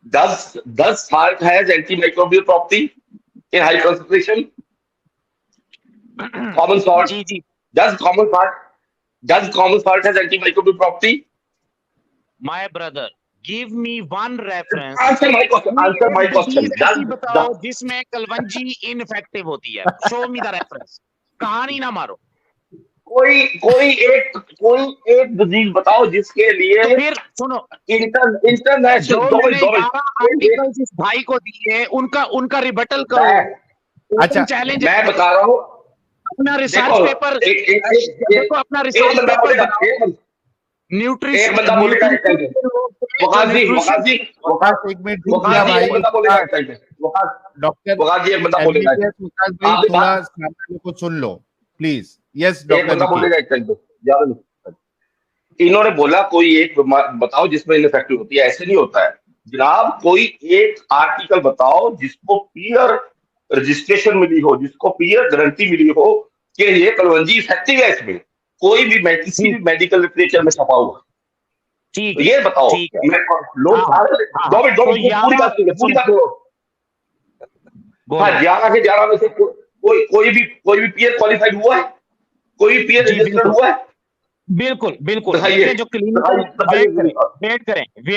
Does salt has antimicrobial property in high concentration? Common salt. जी जी Does common salt does common salt has antimicrobial property? My brother, give me one reference, Answer my question. कोई Answer एक my disease question. ऐसी Does the बताओ जिसमें kalonji ineffective होती है, show me the reference, कहानी ना मारो। कोई कोई एक डिजीज बताओ जिसके लिए तो फिर सुनो, इंटरनेशनल जो दो मिनट मैंने दो मिनट 11 कोई एक आर्टिकल्स इस भाई को दिए, उनका उनका रिबटल करो, मैं ओपन अच्छा, चैलेंज मैं है। बता रहा हूँ। अपना रिसर्च देखो पेपर एक एक एक देखो, अपना एक, एक रिसर्च बंदा पेपर बोलेगा दिखाओ। एक बंदा बोलेगा एक टाइम पे जो वकास जी न्यूट्रिशन वकास एक मिनट रुक वकास जा जी एक भाई, बंदा बोलेगा एक टाइम पे डॉक्टर वकास जी एक बंदा बोलेगा एमबीबीएस वकास भाई, आप थोड़ा सामने वाले को सुन लो प्लीज। यस एक डॉक्टर बंदा विकी। बोलेगा एक टाइम पे ज्यादा नहीं। इन्होंने बोला कोई एक बताओ जिसमें इनफेक्टिव होती है, ऐसे नहीं होता है जनाब। कोई एक आर्टिकल बताओ जिसको पीयर रजिस्ट्रेशन मिली हो, जिसको पीयर गारंटी मिली हो कि ये कलवंजी इफेक्टिव है। इसमें कोई भी किसी भी मेडिकल लिटरेचर में छपा हुआ, ठीक तो है, ये बताओ। ठीक है। मैं लोग हाँ हाँ, दो तो मिनट पूरी यहाँ बात सुनिए, पूरी बात सुनो। हाँ, बोलो 11 के 11 में से कोई भी पीयर क्वालिफाइड हुआ है? कोई भी पीयर जी, रजिस्टर्ड बिल्कुल हुआ है? बिल्कुल बिल्कुल। दिखाइए देखिए, जो क्लिनिकल, दिखाइए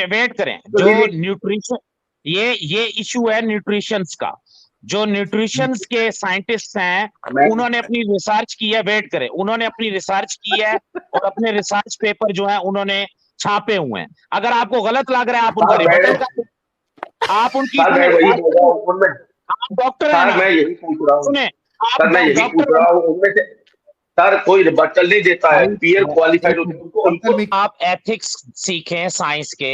वेट करें, तो जो ये न्यूट्रिशन, ये इशू है न्यूट्रिशंस का। जो न्यूट्रिशंस के साइंटिस्ट हैं, मैं उन्होंने अपनी रिसर्च की है, वेट करें, उन्होंने अपनी रिसर्च की है और अपने रिसर्च पेपर जो है उन्होंने छापे हुए हैं। अगर आपको गलत लग रहा है, आप उनका सर रिबटल मैं कर, आप उनकी सर मैं वही बोल रहा हूँ उनमें। आप डॉक्टर है सर ना, मैं यही पूछ रहा हूँ। सुने, आप सर मैं यही पूछ डॉक्टर है रहा ना, हूँ उनमें से। सर कोई रिबटल नहीं देता है, भाई पीयर क्वालिफाइड एक होते मिनट हैं उनको डॉक्टर उनको विकी, आप एथिक्स सीखें साइंस के।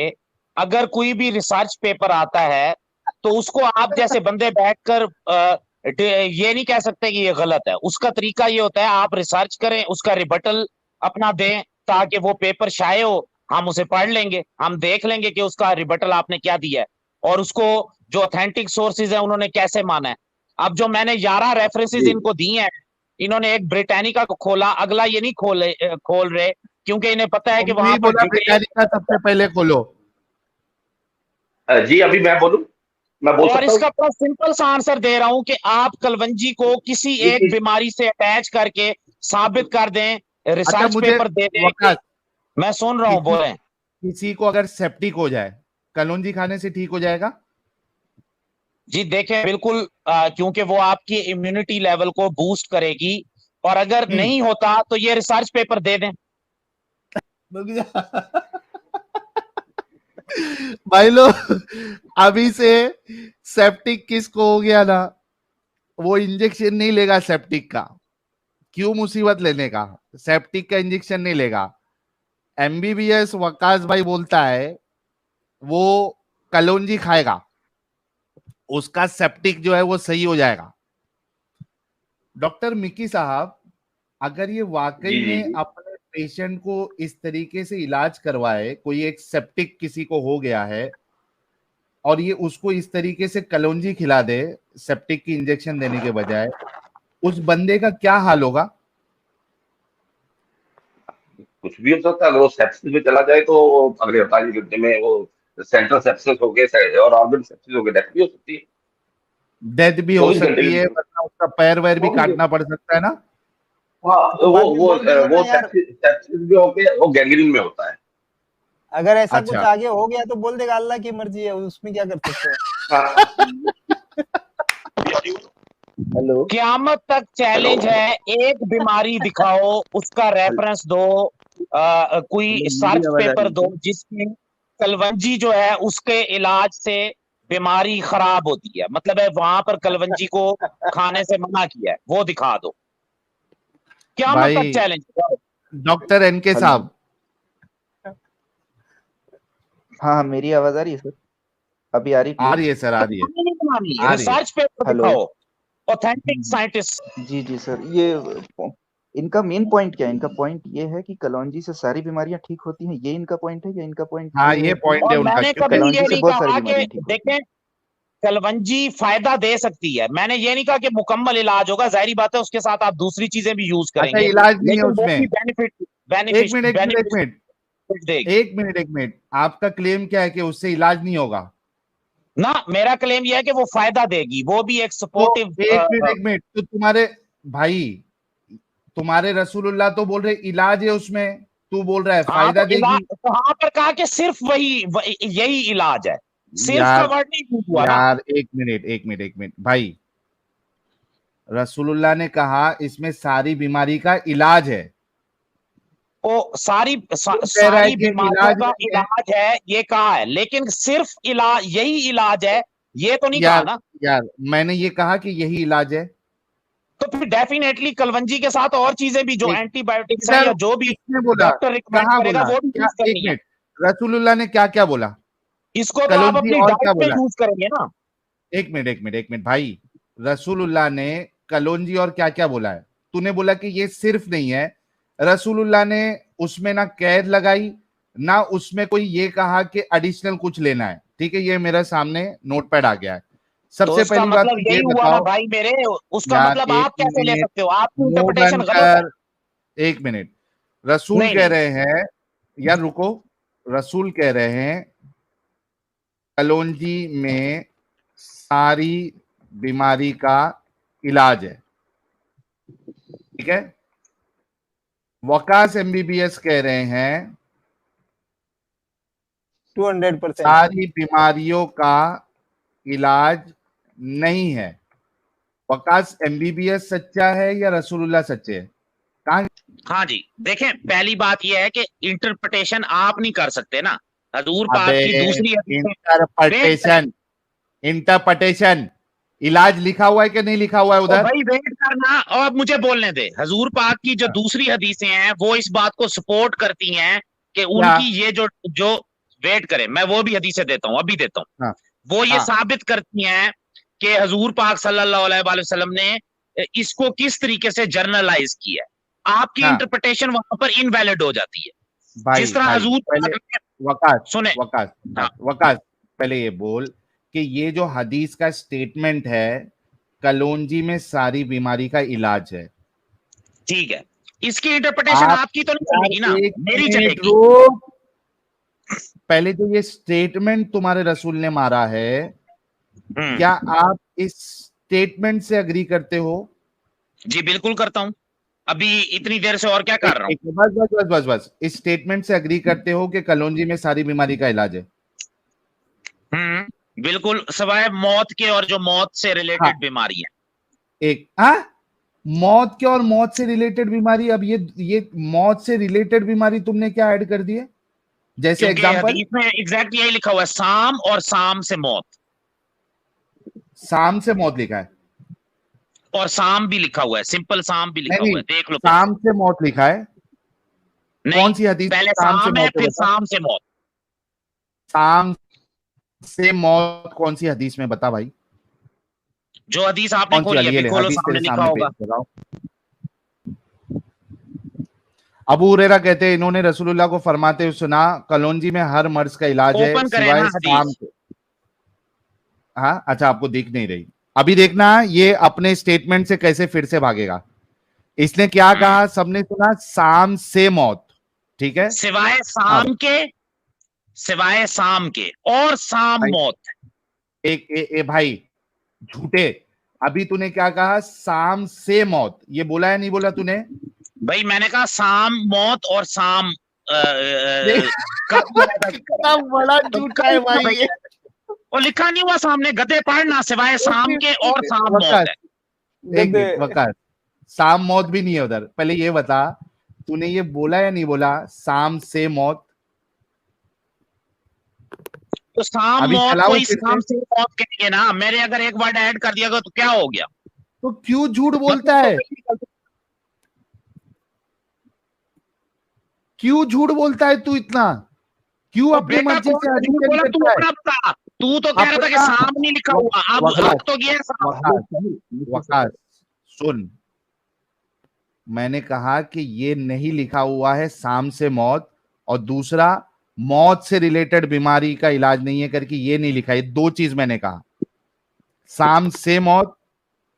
अगर कोई भी रिसर्च पेपर आता है, तो उसको आप जैसे बंदे बैठकर ये नहीं कह सकते कि ये गलत है। उसका तरीका ये होता है, आप रिसर्च करें, उसका रिबटल अपना दें, ताकि वो पेपर शाये हो, हम उसे पढ़ लेंगे, हम देख लेंगे कि उसका रिबटल आपने क्या दिया है और उसको जो ऑथेंटिक सोर्सेज है उन्होंने कैसे माना है। अब जो मैंने 11 रेफरेंसेस जी। इनको दिए हैं, इन्होंने एक ब्रिटानिका को खोला, अगला ये नहीं खोल रहे, क्योंकि इन्हें पता है कि तुमने वहां ही पर बोला डिग्री। ब्रिटानिका सबसे पहले खोलो। जी अभी मैं बोलूं, मैं बोल और सकता हूँ। इसका बड़ा सिंपल सा आंसर दे रहा हूं कि आप कलवंजी को किसी एक बीमारी से अटैच करके साबित कर दें, अच्छा रिसर्च मुझे पेपर दे दें कि वकास, मैं सुन रहा हूं, किसी बोलें। किसी को अगर सेप्टिक हो जाए, कलौंजी खाने से ठीक हो जाएगा? जी देखें, बिल्कुल, क्योंकि वो आपकी इम्यूनिटी लेवल को बूस्ट करेगी, और अगर नहीं होता तो ये रिसर्च पेपर दे दें। भाई लोग, अभी से सेप्टिक किसको हो गया ना, वो इंजेक्शन नहीं लेगा सेप्टिक का। क्यों मुसीबत लेने का? सेप्टिक का इंजेक्शन नहीं लेगा। एमबीबीएस वकास भाई बोलता है वो कलौंजी खाएगा, उसका सेप्टिक जो है वो सही हो जाएगा। डॉक्टर मिकी साहब, अगर ये वाकई जी जी में जी। अपने पेशेंट को इस तरीके से इलाज करवाए, कोई एक सेप्टिक किसी को हो गया है और ये उसको इस तरीके से कलौंजी खिला दे सेप्टिक की इंजेक्शन देने के बजाय, उस बंदे का क्या हाल होगा? कुछ भी हो सकता है। अगर वो सेप्सिस में चला जाए तो अगले 48 घंटे में वो सेंट्रल सेप्सिस हो गए और ऑर्गन सेप्सिस हो गए, डेथ भी हो सकती है डेथ भी हो 24 घंटे सकती के है, अंदर। वरना उसका पैर वैर भी 24 काटना पड़ सकता है ना? हाँ, तो बाद में बोल देगा ना वो यार, सेप्सिस भी होके वो गैंग्रीन में होता है। अगर ऐसा कुछ अच्छा, आगे हो गया तो बोल देगा अल्लाह की मर्जी है, उसमें क्या कर सकते हैं। हाँ। हेलो क़यामत तक हेलो चैलेंज है, एक बीमारी दिखाओ, उसका रेफरेंस दो, कोई हेलो, मेरी सर्च आवाज आ पेपर रही दो है? जिसमें कलवंजी जो है उसके इलाज से बीमारी खराब होती है, मतलब है वहां पर कलवंजी को खाने से मना किया है, वो दिखा दो। क़यामत तक भाई चैलेंज। Doctor N K hello. साहब, हाँ हाँ, मेरी आवाज आ रही है सर? अभी आ रही आ क्लियर? रही है सर, आ रही है, नहीं बनानी, आ रही है। Research paper hello. दिखाओ, ऑथेंटिक साइंटिस्ट। जी जी सर, ये इनका मेन पॉइंट क्या है? इनका पॉइंट ये है कि कलौंजी से सारी बीमारियां ठीक होती हैं, ये इनका पॉइंट है, या इनका पॉइंट हाँ ये ये है कि पॉइंट है और उनका, मैंने क्योंकि कभी कलौंजी ये से नहीं बहुत सारी कहा कि, बीमारियां ठीक होती हैं? देखें, कलवंजी फायदा दे सकती है, मैंने ये नहीं कहा कि मुकम्मल इलाज होगा, जाहिर बात है उसके साथ आप दूसरी चीजें भी यूज अच्छा करेंगे, इलाज नहीं है लेकिन वो उसमें। भी बेनिफिट एक मिनट एक मिनट एक बेनिफिट मिनट देगी। एक मिनट, आपका क्लेम क्या है कि उससे इलाज नहीं होगा? ना, मेरा क्लेम यह है कि वो फायदा देगी, वो भी एक तो सपोर्टिव। एक मिनट तो तुम्हारे भाई, तुम्हारे रसूलुल्लाह तो बोल रहे इलाज है उसमें, तू बोल रहा है हाँ, फायदा तो इलाज देगी। तो वहां पर कहा कि सिर्फ यही इलाज है, सिर्फ का यार वर्ड नहीं यूज हुआ ना। यार एक मिनट भाई, रसूलुल्लाह ने कहा इसमें सारी बीमारी का इलाज है, वो तू कह रहा है सारी कि बीमारियों इलाज का नहीं है। इलाज है ये कहा है, लेकिन सिर्फ इलाज, यही इलाज है ये तो नहीं कहा यार ना। यार मैंने ये कहा कि यही इलाज है। तो फिर डेफिनेटली कलवंजी के साथ और चीजें भी जो एक एंटीबायोटिक्स है इधर या जो भी किसने बोला, डॉक्टर रिकमेंड कहाँ करेगा बोला, वो भी क्या यूज एक करनी है। मिनट, रसूलुल्लाह ने क्या क्या बोला, इसको तो आप कलौंजी अपनी और क्या डाइट में बोला, यूज करेंगे ना। एक मिनट भाई, रसूलुल्लाह ने कलौंजी और क्या क्या बोला है, तूने बोला कि ये सिर्फ नहीं है, रसूलुल्लाह ने उसमें ना कैद लगाई, ना उसमें कोई ये कहा कि एडिशनल कुछ लेना है, ठीक है, ये मेरे सामने नोटपैड आ गया है। तो सबसे उसका पहली बात मतलब तो ये यही हुआ ना बताओ, भाई मेरे, उसका यार मतलब एक आप कैसे ले मिनट, सकते हो, आपकी मुंह इंटरप्रिटेशन बंद गलत है। कर, एक मिनट, रसूल नहीं कह नहीं, रहे हैं, यार रुको, रसूल कह रहे हैं कलौंजी में सारी बीमारी का इलाज है, ठीक है। वकास एमबीबीएस कह रहे हैं 200%। सारी बीमारियों का इलाज नहीं है। वकास एमबीबीएस सच्चा है या रसूलुल्लाह सच्चे है? कहाँ? हाँ जी, देखें पहली बात यह है कि इंटरप्रिटेशन आप नहीं कर सकते ना, हजूर पाक अबे की दूसरी हदीसें वेट करें। इंटरप्रिटेशन, इंटरप्रिटेशन, इलाज लिखा हुआ है कि नहीं लिखा हुआ है तो उधर? भाई वेट करना और अब मुझे बोलने दे, हजूर पाक की जो दूसरी हदीसें हैं वो इस बात को सपोर्ट करती हैं कि क्या? उनकी ये जो जो वेट करे, मैं वो भी हदीसें देता हूं, अभी देता हूं। हाँ वो ये हाँ साबित करती हैं कि हजूर पाक सल्लल्लाहु अलैहि वसल्लम ने इसको किस तरीके से जर्नलाइज किया है। आपकी हाँ इंटरप्रिटेशन वहां पर इनवैलिड हो जाती है। जिस भाई तरह भाई हजूर पहले, पाक ने, वकास सुने, वकास हाँ वकास पहले ये बोल कि ये जो हदीस का स्टेटमेंट है कलौंजी में सारी बीमारी का इलाज है, ठीक है, इसकी इंटरप्रिटेशन आप, आपकी तो नहीं यार चलेगी ना, एक मेरी मिनट चलेगी। रुक, पहले जो ये स्टेटमेंट तुम्हारे रसूल ने मारा है, क्या आप इस स्टेटमेंट से अग्री करते हो? जी बिल्कुल करता हूं, अभी इतनी देर से और क्या कर रहा हूं। बस बस बस बस बस, इस स्टेटमेंट से अग्री करते हो कि कलौंजी में सारी बीमारी का इलाज है? बिल्कुल, सवाए मौत के और जो मौत से हाँ, रिलेटेड बीमारी है। एक मौत के और मौत से रिलेटेड बीमारी, अब ये मौत से रिलेटेड बीमारी तुमने क्या ऐड कर दी है, जैसे क्योंकि एग्जांपल? हदीस में एग्जैक्ट यही लिखा हुआ है, साम और साम से मौत, शाम से मौत लिखा है? और साम भी लिखा हुआ है, सिंपल साम भी नहीं लिखा हुआ नहीं, है, देख लो। शाम से मौत लिखा है, नहीं, कौन सी हदीस में पहले शाम से साम है मौत है फिर बता, साम से मौत। शाम से मौत कौन सी हदीस में बता भाई, जो हदीस आपने कौन सी खोली है, वाली, ये अभी ले खोलो, हदीस तेरे सामने लिखा सामने पेश होगा। कर रहा हूं। अबू हुरैरा कहते हैं इन्होंने रसूलुल्लाह को फरमाते हुए सुना कलौंजी में हर मर्ज का इलाज है ओपन करें सिवाय ना शाम हदीस। के। हाँ अच्छा, आपको दिख नहीं रही, अभी देखना ये अपने स्टेटमेंट से कैसे फिर से भागेगा। इसने क्या कहा, सबने सुना शाम से मौत, ठीक है। सिवाय अब शाम के, सिवाय शाम के और शाम भाई मौत। भाई झूठे, अभी तूने क्या कहा, शाम से मौत, ये बोला है नहीं बोला तूने? भाई मैंने कहा शाम मौत और शाम का कितना बड़ा झूठा है भाई ये। और लिखा नहीं हुआ सामने, गधे पढ़ना, सिवाय शाम के और शाम मौत वकास, है। एक गधे। मिनट वकास, शाम मौत भी नहीं है उधर, पहले ये बता तूने ये बोला या नहीं बोला शाम से मौत? तो शाम अभी मौत चलाऊं कोई फिर से? शाम से मौत कहेंगे ना, मैंने अगर एक वर्ड ऐड कर दिया तो क्या हो गया। तो क्यों झूठ बोलता मतलब तो है, वही गलती- क्यों झूठ बोलता है तू इतना, क्यों और अपनी बेटा मर्जी कौन से सा झूठ एडिशन बोला, तू करता है? अपना बता। तू तो कह रहा था कि अपना शाम नहीं लिखा हुआ, अब वकास तो गया शाम। वकास वकास सुन, मैंने कहा कि ये नहीं लिखा हुआ है शाम से मौत, और दूसरा मौत से रिलेटेड बीमारी का इलाज नहीं है करके ये नहीं लिखा है, दो चीज मैंने कहा, शाम से मौत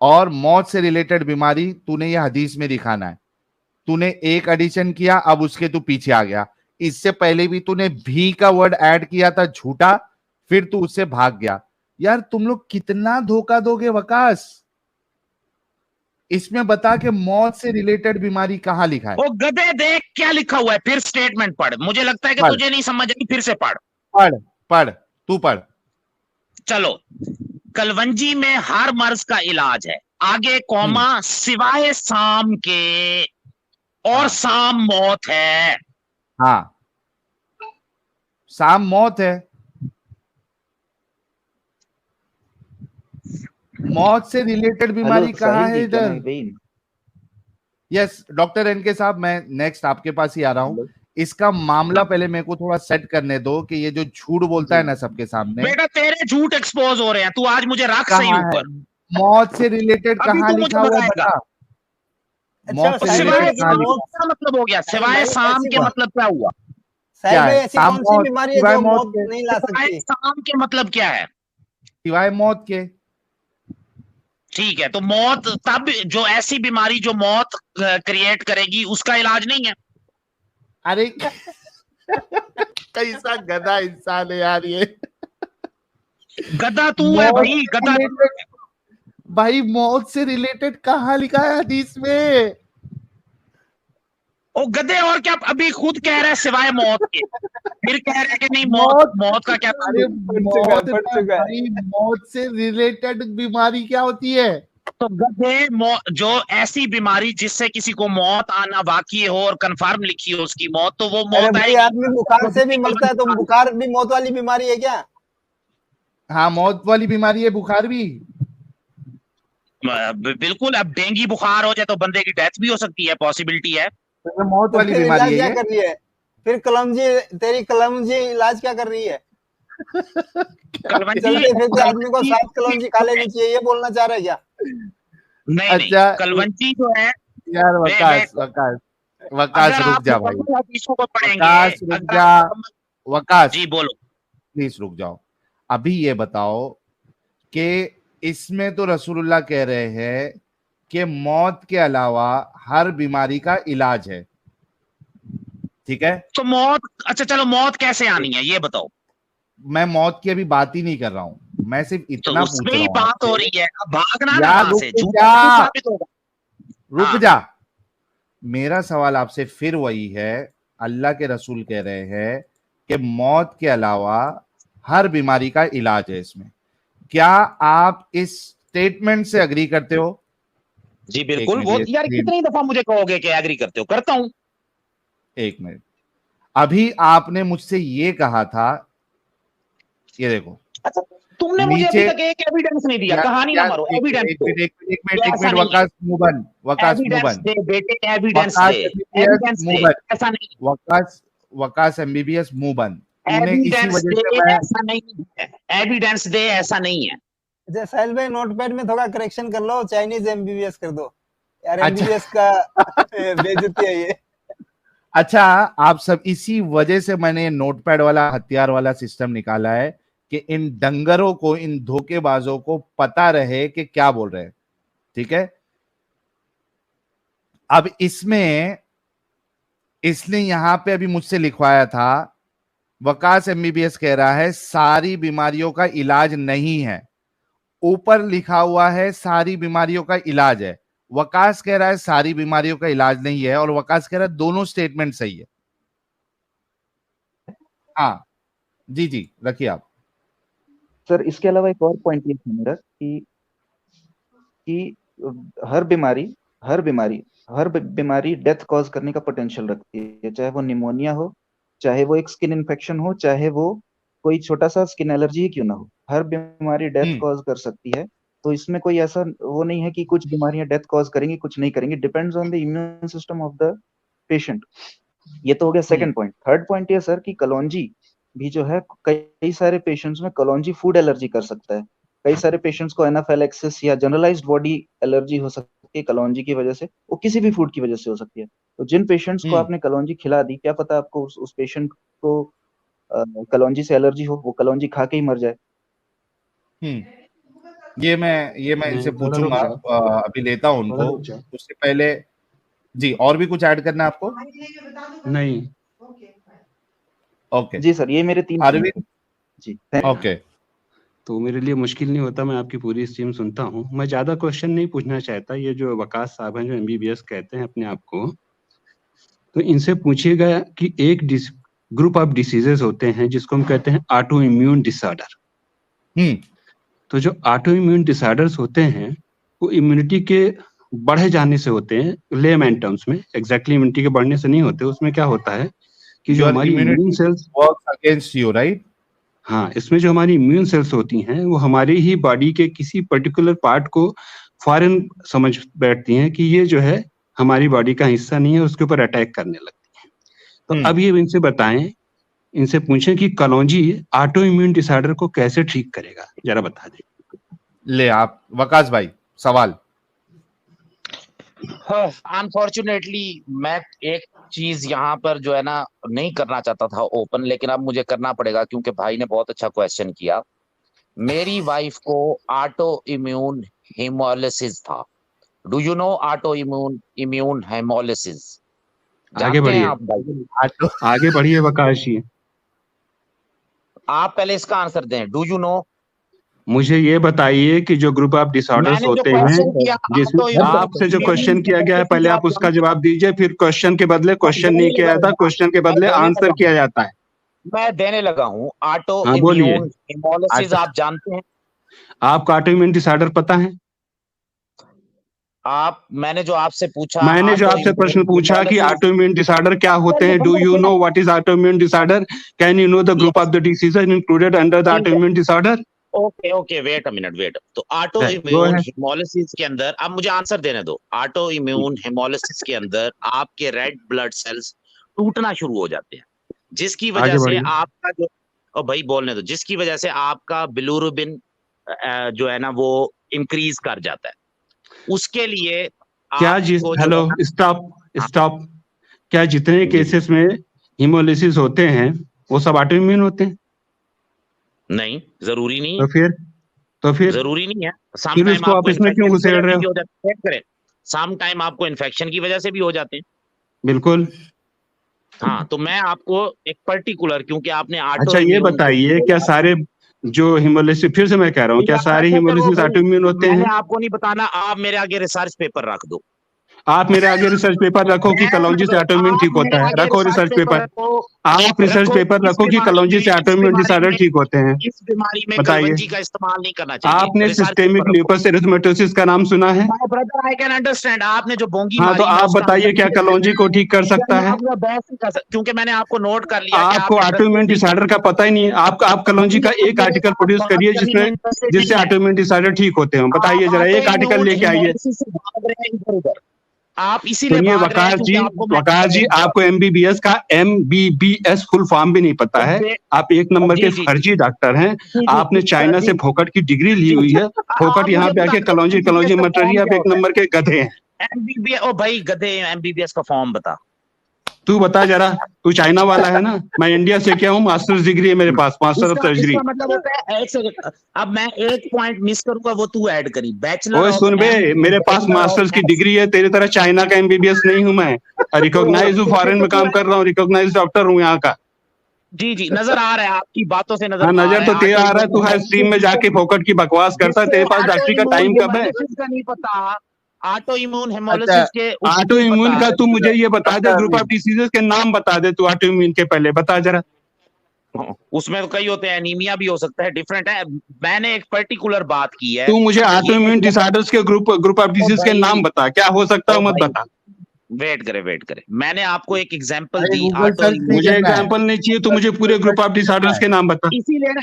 और मौत से रिलेटेड बीमारी तूने ये हदीस में दिखाना है। तूने एक एडिशन किया, अब उसके तू पीछे आ गया, इससे पहले भी तूने भी का वर्ड ऐड किया था झूठा, फिर तू उससे भाग गया। यार तुम लोग कितना धोखा दोगे वकास? इसमें बता के मौत से रिलेटेड बीमारी कहाँ लिखा है? वो गधे देख क्या लिखा हुआ है, फिर स्टेटमेंट पढ़। मुझे लगता है कि पढ़। तुझे नहीं समझ आई, फिर से पढ़। पढ़ पढ़, तू पढ़। चलो, कलवंजी में हर मर्ज का इलाज है, आगे कॉमा सिवाय साम के, और हाँ। साम मौत है। हाँ, साम मौत है। मौत से रिलेटेड बीमारी हेलो कहाँ साहिल है जी, कैन इधर? आई वेइन? यस डॉक्टर एनके साहब, मैं नेक्स्ट आपके पास ही आ रहा हूँ। इसका मामला पहले मेरे को थोड़ा सेट करने दो कि ये जो झूठ बोलता है ना सबके सामने, बेटा तेरे झूठ एक्सपोज हो रहे हैं, तू आज मुझे रख सही कहाँ है? ऊपर। मौत से रिलेटेड अभी कहाँ तू मुझे लिखा हुआ है बताएगा। बता। अच्छा मौत से साहिल सिवाय रिलेटेड भाई, कहाँ साम लिखा? मौत, का मतलब हो गया, साहिल सिवाय भाई साम ऐसी के मतलब क्या हुआ? साहिल क्या भाई है? ऐसी साम कौन सी मौत, बीमारी है सिवाय जो मौत मौत के, नहीं ला सिवाय सकती? साम के मतलब क्या है? सिवाय मौत के। ठीक है, तो मौत तब जो ऐसी बीमारी जो मौत क्रिएट करेगी उसका इलाज नहीं है। अरे कैसा गधा इंसान है यार ये। गधा तू है मौत भाई, से गधा। रिलेटेड, भाई मौत से रिलेटेड कहाँ लिखा है हदीस में? ओ गधे, और क्या, अभी खुद कह रहा है सिवाय मौत के, फिर कह रहा है कि नहीं मौत, मौत, मौत का क्या अरे ताल्लुक? मौत पढ़ ना चुका है। भाई, मौत से रिलेटेड बीमारी क्या होती है? तो गधे, जो ऐसी बीमारी जिससे किसी को मौत आना वाकई हो और कंफर्म लिखी हो उसकी मौत, तो वो अरे मौत भाई आएगी। आदमी बुखार से भी मरता है, तो बुखार भी मौत वाली बीमारी है क्या? हाँ, मौत वाली बीमारी है बुखार भी। बिल्कुल, अब डेंगू बुखार हो जाए तो बंदे की डेथ भी हो सकती है, पॉसिबिलिटी है। तो मौत तो वाली फिर बीमारी इलाज है क्या ये। कर रही है? फिर कलमजी, तेरी कलमजी इलाज क्या कर रही है? कलवंजी, चलते फिरते आदमी को कलवंजी 7 कलमजी खा लेनी चाहिए, ये बोलना चाह रहा है क्या? नहीं नहीं, अच्छा कलवंजी जो है, यार वे वकास, वकास, वकास अगर रुक आप जा भाई। मुकम्मल हदीसों को पढ़ेंगे, वकास रुक अगर जा, आप मुकम्मल, वकास जी बोलो। प्लीज रुक जाओ। अभी ये बताओ कि इसमें तो रसूलुल्लाह कह रहे हैं कि मौत के अलावा हर बीमारी का इलाज है, ठीक है? तो मौत, अच्छा चलो, मौत कैसे आनी है ये बताओ। मैं मौत की अभी बात ही नहीं कर रहा हूं, मैं सिर्फ तो इतना पूछ उसमें रहा ही हूं बात हो आपसे। रही है, अब भागना ना यार वहां रुक से, झूठा जा, नहीं साबित होगा। रुक हाँ, जा। मेरा सवाल आपसे फिर वही है, अल्लाह के रसूल कह रहे हैं कि मौत के अलावा हर बीमारी का इलाज है इसमें। क्या आप इस स्टेटमेंट से अग्री करते हो? जी एक बिल्कुल। मिनट, वो ये यार कितनी दफा मुझे कहोगे कि एग्री करते हो? करता हूं। एक मिनट, अभी आपने मुझसे ये कहा था, ये देखो अच्छा, तुमने मुझे अभी नीचे। तक एक एविडेंस नहीं दिया, यार कहानी ना यार मारो, एक एविडेंस एक दो। मिनट, एक मिनट, एक मिनट, ये एक ऐसा मिनट, नहीं है, वकास मुबन, वकास एविडेंस मुबन, दे बेटे, एविडेंस वकास दे, एमबीबीएस एविडेंस दे। मुबन, ऐसा नहीं, वकास, वकास एमबीबीएस मुबन। तूने इसी एविडेंस वजह दे, से मैं, ऐसा नहीं है, एविडेंस दे, ऐसा नहीं है। अच्छा साहिल भाई, नोटपैड में थोड़ा करेक्शन कर लो, चाइनीज एमबीबीएस कर दो यार, अच्छा एमबीबीएस का बेइज्जती है ये। अच्छा, आप सब इसी वजह से मैंने नोटपैड वाला हथियार वाला सिस्टम निकाला है कि इन डंगरों को, इन धोखेबाजों को पता रहे कि क्या बोल रहे हैं, ठीक है? अब इसमें इसने यहां पे अभी मुझसे लिखवाया था, वकास एमबीबीएस कह रहा है सारी बीमारियों का इलाज नहीं है, ऊपर लिखा हुआ है सारी बीमारियों का इलाज है। वकास कह रहा है सारी बीमारियों का इलाज नहीं है, और वकास कह रहा है दोनों स्टेटमेंट सही है। हाँ जी जी, रखिए आप। सर इसके अलावा एक और पॉइंट ये था मेरा कि हर बीमारी डेथ कॉज करने का पोटेंशियल रखती है, चाहे वो निमोनिया हो, चाहे वो एक स्किन इन्फेक्शन हो, चाहे वो कोई छोटा सा स्किन एलर्जी ही क्यों ना हो, हर बीमारी डेथ कॉज कर सकती है। तो इसमें कोई ऐसा वो नहीं है कि कुछ बीमारियां डेथ कॉज करेंगी, कुछ नहीं करेंगी, depends on the immune system of the patient. ये तो हो गया सेकंड पॉइंट। थर्ड पॉइंट ये सर कि कलौंजी भी जो है, कई सारे पेशेंट्स में कलौंजी फूड एलर्जी कर सकता है। कई सारे पेशेंट्स को एनाफाइलैक्सिस या जनरलाइज्ड बॉडी एलर्जी हो सकती है कलौंजी की वजह से, वो किसी भी फूड की वजह से हो सकती है। तो जिन पेशेंट्स को आपने कलौंजी खिला दी, क्या पता आपको उस पेशेंट को कलौंजी से एलर्जी हो, वो कलौंजी खा के ही मर जाए। ये मैं इनसे पूछूंगा, अभी लेता हूं उनको। उससे पहले जी, और भी कुछ ऐड करना है आपको? नहीं। ओके जी सर, ये मेरे 3 अरविंद, जी ओके तो मेरे लिए मुश्किल नहीं होता, मैं आपकी पूरी स्ट्रीम सुनता हूँ। मैं ज्यादा क्वेश्चन नहीं पूछना चाहता। ये जो वकास साहब हैं जो एमबीबीएस कहते हैं अपने आप को, तो इनसे पूछिएगा कि एक ग्रुप ऑफ डिसीजेस होते हैं जिसको हम कहते हैं ऑटो इम्यून डिसऑर्डर। तो जो ऑटो इम्यून डिसऑर्डर्स होते हैं वो इम्यूनिटी के बढ़े जाने से होते हैं, लेमैन टर्म्स में। एग्जैक्टली इम्यूनिटी के बढ़ने से नहीं होते। उसमें क्या होता है कि जो हमारी immune cells works against you, right? हाँ, इसमें जो हमारी इम्यून सेल्स होती हैं वो हमारी ही बॉडी के किसी पर्टिकुलर पार्ट को फॉरेन समझ बैठती हैं कि ये जो है हमारी बॉडी का हिस्सा नहीं है, उसके ऊपर अटैक करने लगती हैं। तो अब ये इनसे बताएं, इनसे पूछें कि कलौंजी ऑटो इम्यून डिसऑर्डर को कैसे ठीक करेगा, जरा बता दें। ले आप वकास भाई सवाल। अनफॉर्चुनेटली मैं एक चीज यहाँ पर जो है ना नहीं करना चाहता था ओपन, लेकिन अब मुझे करना पड़ेगा क्योंकि भाई ने बहुत अच्छा क्वेश्चन किया। मेरी वाइफ को ऑटो इम्यून हेमोलिसिस था। Do you no auto immune haemolysis? आगे बढ़िए, आप भाई आगे बढ़िए वकास जी। आप पहले इसका आंसर दें। Do you no? मुझे ये बताइए कि जो ग्रुप ऑफ डिसऑर्डर्स होते हैं, जिसमें आपसे जो क्वेश्चन किया गया है पहले आप उसका जवाब दीजिए, फिर क्वेश्चन के बदले क्वेश्चन नहीं किया जाता, क्वेश्चन के बदले आंसर किया जाता है। मैं देने लगा हूँ। ऑटो हाँ, बोलिए। इम्यून हेमोलिसिस आप जानते हैं? आपको ऑटो इम्यून डिसऑर्डर पता है? मैंने जो आपसे पूछा, मैंने जो आपसे प्रश्न पूछा कि ऑटो इम्यून डिसऑर्डर क्या होते हैं, do you know what is auto immune disorder, can you know the group of the diseases included under the auto immune disorder? Okay wait a minute, wait. तो ऑटो इम्यून हेमोलिसिस के अंदर, अब मुझे answer देने दो। Auto immune haemolysis के अंदर आपके रेड ब्लड सेल्स टूटना शुरू हो जाते हैं, जिसकी वजह से आपका जो, और भाई बोलने दो, जिसकी वजह से आपका बिलिरुबिन जो है ना वो इंक्रीज कर जाता है। उसके लिए क्या हेलो स्टॉप, क्या जितने केसेस में हिमोलिसिस होते हैं वो सब ऑटो इम्यून होते हैं? नहीं, जरूरी नहीं। तो फिर जरूरी नहीं है। फिर उसको आप इसमें क्यों घुसेड़ रहे हो? सम टाइम आपको इन्फेक्शन की वजह से भी हो जाते हैं। बिल्कुल। हाँ, तो मैं आपको एक पर्टिकुलर, क्योंकि आपने ऑटो, अच्छा ये बताइए, क्या सारे जो हिमोलिसिस, फिर से मैं कह रहा हूँ, क्या सारे हिमोलिसिस ऑटो इम्यून होते हैं? मैंने आपको नहीं बताना, आप मेरे आगे रिसर्च पेपर रख दो। आप मेरे आगे रिसर्च पेपर रखो कि कलौंजी से ऑटो इम्यून ठीक होता है। रखो रिसर्च पेपर, आप रिसर्च पेपर रखो कि कलौंजी से ऑटो इम्यून डिसऑर्डर ठीक होते हैं। इस बीमारी में बताइए। कलौंजी का इस्तेमाल नहीं करना चाहिए। आपने सिस्टेमिक ल्यूपस एरिथमेटोसिस का नाम सुना है? Brother I can understand. आपने जो बोंगी हाँ, तो आप बताइए क्या कलौंजी को ठीक कर सकता है? क्योंकि मैंने आपको नोट कर लिया। आपको ऑटो इम्यून डिसऑर्डर का पता ही नहीं है। आप कलौंजी का एक आर्टिकल प्रोड्यूस करिए जिससे ऑटो इम्यून डिसऑर्डर ठीक होते हैं। बताइए जरा, एक आर्टिकल लेके आइए। आप इसीलिए वकास जी आपको एमबीबीएस का एमबीबीएस फुल फॉर्म भी नहीं पता है। आप एक नंबर के फर्जी डॉक्टर हैं। आपने चाइना से फोकट की डिग्री ली हुई है। फोकट यहाँ पे आके कलौंजी मत रही है। आप एक नंबर के गधे हैं। एमबीबीएस, ओ भाई गधे, एमबीबीएस का फॉर्म बता। तू बता जरा, तू चाइना वाला है ना, मैं इंडिया से क्या हूँ, मास्टर्स डिग्री है मेरे पास, मास्टर ऑफ सर्जरी। मतलब होता है, एक सेकंड, अब मैं एक पॉइंट मिस करूंगा, वो तू ऐड करी। बैचलर, ओए सुन बे, मेरे पास मास्टर्स की डिग्री है, तेरी तरह चाइना का एमबीबीएस नहीं हूं मैं। रिकॉग्नाइज हूँ, फॉरेन में काम कर रहा हूँ, रिकॉग्नाइज डॉक्टर हूँ यहाँ का। जी नजर आ रहा है, आपकी बातों से नजर नजर तो तेरा आ रहा है। तू हर स्ट्रीम में जाके फोकट की बकवास करता है। तेरे पास डॉक्टरी का टाइम कब है? नहीं पता ऑटो इम्यून हेमोलिसिस के, ऑटो इम्यून का तू मुझे ये बता दे, ग्रुप ऑफ डिसीजेस के नाम बता दे तू ऑटो इम्यून के, पहले बता जरा। उसमें तो कई होते हैं, एनीमिया भी हो सकता है, डिफरेंट है। मैंने एक पर्टिकुलर बात की है। तू मुझे ऑटो इम्यून डिसऑर्डर्स के ग्रुप ऑफ डिसीज के नाम बता, क्या हो सकता है मत बता। वेट करे, मैंने आपको एक एग्जांपल दी। मुझे एग्जांपल नहीं चाहिए, तो मुझे पूरे ग्रुप ऑफ डिसऑर्डर्स के नाम बता। इसीलिए ना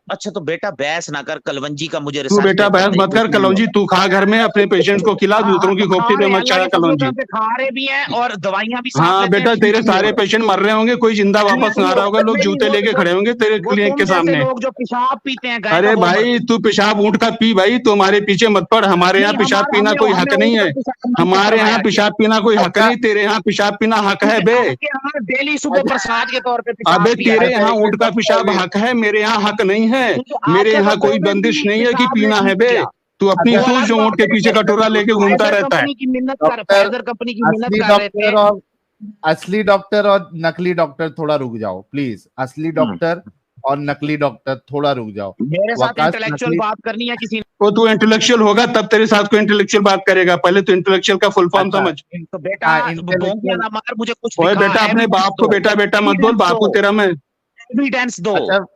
अच्छा तो बेटा बहस ना कर, कलवंजी का मुझे तू बेटा बहस मत कर। कलौंजी तू खा घर में, अपने पेशेंट्स को खिला, दूसरों की खोपड़ी पे मत चढ़ा कलौंजी। खा रहे भी हैं और दवाइयां भी। हाँ बेटा, तेरे सारे पेशेंट मर रहे होंगे, कोई जिंदा वापस ना आ रहा होगा। लोग जूते लेके खड़े होंगे तेरे क्लिनिक के सामने। लोग जो पेशाब पीते हैं, अरे भाई तू पेशाब ऊंट का पी भाई, तू हमारे पीछे मत पड़। हमारे यहाँ पेशाब पीना कोई हक नहीं है। हमारे यहाँ पेशाब पीना कोई हक नहीं, तेरे यहाँ पेशाब पीना हक है बे। डेली सुबह प्रसाद के तौर पे। अबे तेरे यहाँ ऊंट का पेशाब हक है, मेरे यहाँ हक नहीं है। मेरे यहाँ कोई बंदिश नहीं है कि पीना है बे। तू अपनी सोच जो ऊंट के पीछे कटोरा लेके घूमता रहता है। कंपनी की मिन्नत कर रहे थे। असली डॉक्टर और नकली डॉक्टर थोड़ा रुक जाओ प्लीज। असली डॉक्टर और नकली डॉक्टर थोड़ा रुक जाओ। मेरे साथ वकास इंटेलेक्चुअल नकली- बात करनी है किसी ने, वो तू इंटेलेक्चुअल होगा तब तेरे साथ कोई इंटेलेक्चुअल बात करेगा, पहले तो इंटेलेक्चुअल का फुल फॉर्म अच्छा, समझ। तो बेटा हाँ, भोंकिया intellectual- ना मार, मुझे कुछ ओए दिखा, बेटा अपने evidence बाप को दो, बेटा बेटा मत बोल, evidence बाप को दो, तेरा मैं। एविडेंस दो, अच्छा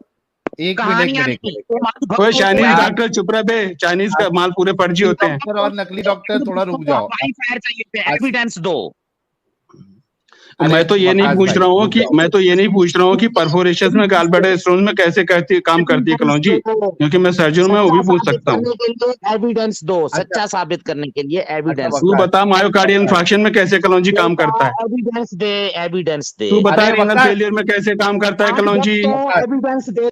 एक मिनट कहानियां एक नहीं, मिनट तुम आज ओए भक्तों चाइनीज को- डॉक्टर चुप रह बे, चाइनीज का माल पूरे फर्जी होते हैं। डॉक्टर और नकली डॉक्टर थोड़ा रुक जाओ। हवाई फायर चाहिए थे, एविडेंस दो। अरे मैं तो ये नहीं वकास पूछ भाई, रहा हूँ रुक कि जाओ। मैं तो ये नहीं पूछ रहा हूँ कि परफोरेशन में गॉलब्लैडर स्टोन में कैसे काम करती है कलौंजी, क्योंकि मैं सर्जन में वो भी पूछ सकता हूँ। एविडेंस दो, सच्चा साबित करने के लिए एविडेंस। अच्छा, तू बता मायोकार्डियल इंफार्क्शन में कैसे कलौंजी काम करता है, एविडेंस दे, एविडेंस दे, तू बता अरे रीनल वकास- फेलियर में कैसे काम करता है कलौंजी। एविडेंस दे।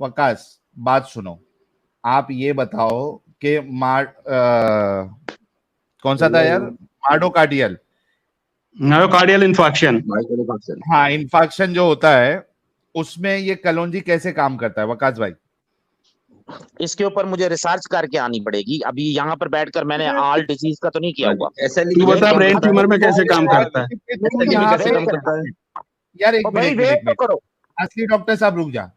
वकास बात सुनो, आप ये बताओ कि कौन सा था यार, मायोकार्डियल, मायोकार्डियल इंफार्क्शन, हाँ इन्फाक्शन जो होता है उसमें ये कलौंजी कैसे काम करता है वकास भाई? इसके ऊपर मुझे रिसर्च करके आनी पड़ेगी, अभी यहाँ पर बैठकर मैंने ऑल डिजीज का तो नहीं किया हुआ। तू बता ब्रेन ट्यूमर में कैसे काम करता है। यहाँ पे- यार एक ओ भाई मिनट वेट एक तो मिनट, करो। असली डॉक्टर साहब रुक जा।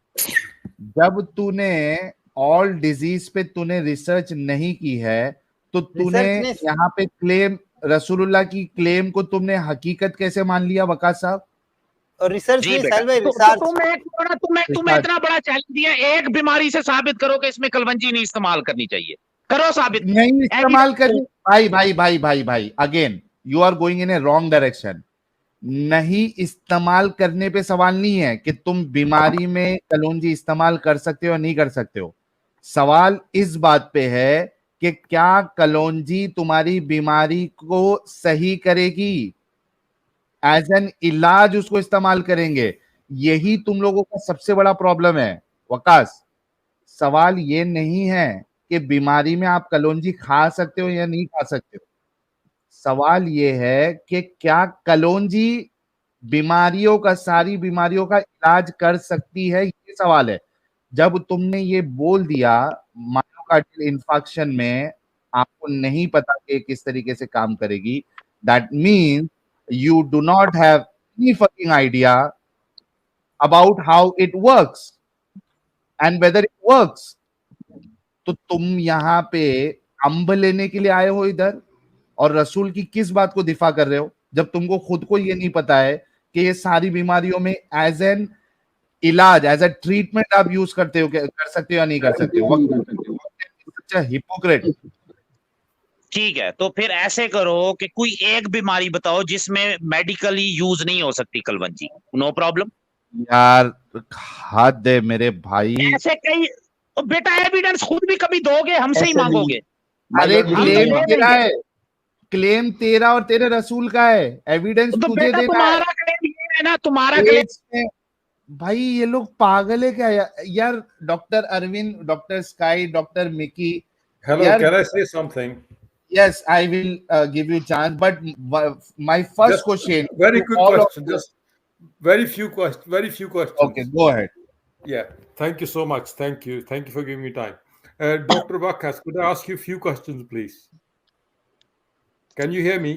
जब तूने ऑल डिजीज पे तूने रिसर्च नहीं की है तो तूने Research नहीं- यहाँ पे क्लेम, रसूलुल्लाह की क्लेम को तुमने हकीकत कैसे मान लिया वकास साहब? और रिसर्च जी नहीं बेटा, साहिल भाई, तो रिसर्च। तुम्हें इतना बड़ा चैलेंज दिया, एक बीमारी से साबित करो कि इसमें कलवंजी नहीं इस्तेमाल करनी चाहिए, करो साबित। नहीं इस्तेमाल करनी, भाई भाई भाई भाई भाई again you are going in a wrong direction. नहीं इस्तेमाल करने पे सवाल नहीं है कि तुम बीमारी में कलौंजी इस्तेमाल कर सकते हो या नहीं कर सकते हो, सवाल इस बात पे है कि क्या कलौंजी तुम्हारी बीमारी को सही करेगी, एज एन इलाज उसको इस्तेमाल करेंगे। यही तुम लोगों का सबसे बड़ा प्रॉब्लम है वकास। सवाल ये नहीं है कि बीमारी में आप कलौंजी खा सकते हो या नहीं खा सकते हो, सवाल ये है कि क्या कलौंजी बीमारियों का, सारी बीमारियों का इलाज कर सकती है, ये सवाल है। जब तुमने ये बोल दिया मायोकार्डियल इंफाक्शन में आपको नहीं पता कि किस तरीके से काम करेगी, that means you do not have any fucking idea about how it works and whether it works. तो तुम यहाँ पे अंब लेने के लिए आए हो इधर और रसूल की किस बात को दिफा कर रहे हो, जब तुमको खुद को ये नहीं पता है कि ये सारी बीमारियों में एज एन इलाज, एज ए ट्रीटमेंट आप यूज करते हो, कर सकते हो या नहीं कर सकते हो। हिपोक्रेट। ठीक है, तो फिर ऐसे करो कि कोई एक बीमारी बताओ जिसमें मेडिकली यूज नहीं हो सकती कलवंजी, नो प्रॉब्लम। यार हाथ दे मेरे भाई, ऐसे कई, तो बेटा एविडेंस खुद भी कभी दोगे, हमसे ही मांगोगे। अरे हम क्लेम तो तेरा देंगे। है, क्लेम तेरा और तेरे रसूल का है, एविडेंस तो तुझे बेटा देना है। तुम्हारा क्लेम ये है ना, तुम्हारा क्लेम। States में- भाई ये लोग पागल है क्या यार? Doctor Arvind, doctor Sky, doctor Mickey. Hello, यार- can I say something? Yes, I will give you chance, but my first Just question. Very to quick all of question. you- Just very few questions. Very few questions. Okay, go ahead. Yeah. Thank you so much. Thank you. Thank you for giving me time. Dr. Bakas, could I ask you a few questions, please? Can you hear me?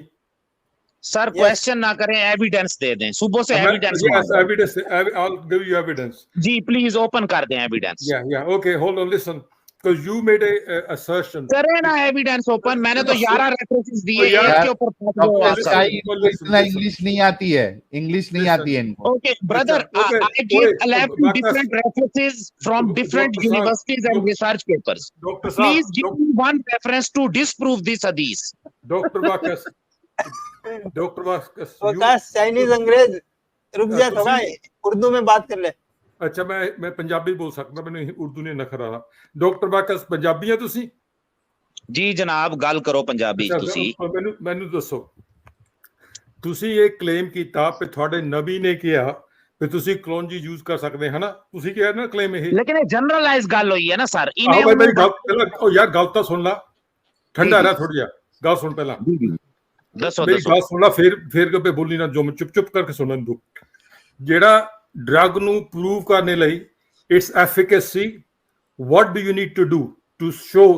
Sir question ना करें, evidence दे दें, सुबह से evidence Yes, मांगो। evidence. I'll give you evidence. जी please open कर दें evidence. Yeah. Okay. Hold on. Listen. Because you made a assertion. करे ना एविडेंस ओपन, मैंने तो 11 रेफरेंसेस दिए, यार, एक के ऊपर फंस गए हो डॉक्टर आप सब। स्काई इनको listen, इतना listen. इंग्लिश नहीं आती है, इंग्लिश नहीं Listen. आती है इनको। Okay, brother, okay, I give wait, 11 Bakas. different references from different Dr. Saab, universities and Dr. research papers. Dr. Please Saab, give me one reference to disprove this hadith. Dr. Bakas. Dr. Bakas. Waqas Chinese अंग्रेज, रुक जा थोड़ा, उर्दू में बात कर ले। ਅੱਛਾ ਮੈਂ ਪੰਜਾਬੀ ਬੋਲ ਸਕਦਾ, ਮੈਨੂੰ ਉਰਦੂ ਨਹੀਂ ਨਖਰਾ ਆਣਾ। ਡਾਕਟਰ ਬਾਕਸ ਪੰਜਾਬੀ ਆ ਤੁਸੀਂ? जी जनाब, गल करो पंजाबी च तुसी। ਮੈਨੂੰ ਦੱਸੋ, ਤੁਸੀਂ ਇਹ ਕਲੇਮ ਕੀਤਾ ਕਿ ਤੁਹਾਡੇ ਨਬੀ ਨੇ ਕਿਹਾ ਕਿ ਤੁਸੀਂ ਕਲੌਂਜੀ ਯੂਜ਼ ਕਰ ਸਕਦੇ ਹਨਾ, ਤੁਸੀਂ ਕਿਹਾ ਨਾ ਕਲੇਮ ਇਹ। लेकिन ये जनरलाइज गल हुई है ना सर, ਆਹੋ इन्हें ਭਾਈ ਮੇਰੀ ਗੱਲ ਪਹਿਲਾਂ, ਉਹ ਯਾਰ ਗੱਲ ਤਾਂ ਸੁਣ ਲਾ, ਠੰਡਾ ਰਹਿ ਥੋੜੀ ਜਿਹਾ, ਗੱਲ ਸੁਣ ਪਹਿਲਾਂ। दसो ਮੇਰੀ दसो। ਗੱਲ ਸੁਣ ਲਾ, ਫੇਰ ਕਦੇ ਬੋਲੀ ਨਾ, ਜੋ ਚੁੱਪ ਕਰਕੇ ਸੁਣਨ ਦੋ। ਜਿਹੜਾ ਡਰਗ ਨੂੰ ਪ੍ਰੂਵ ਕਰਨੇ ਲਈ its efficacy, what do you need to do to show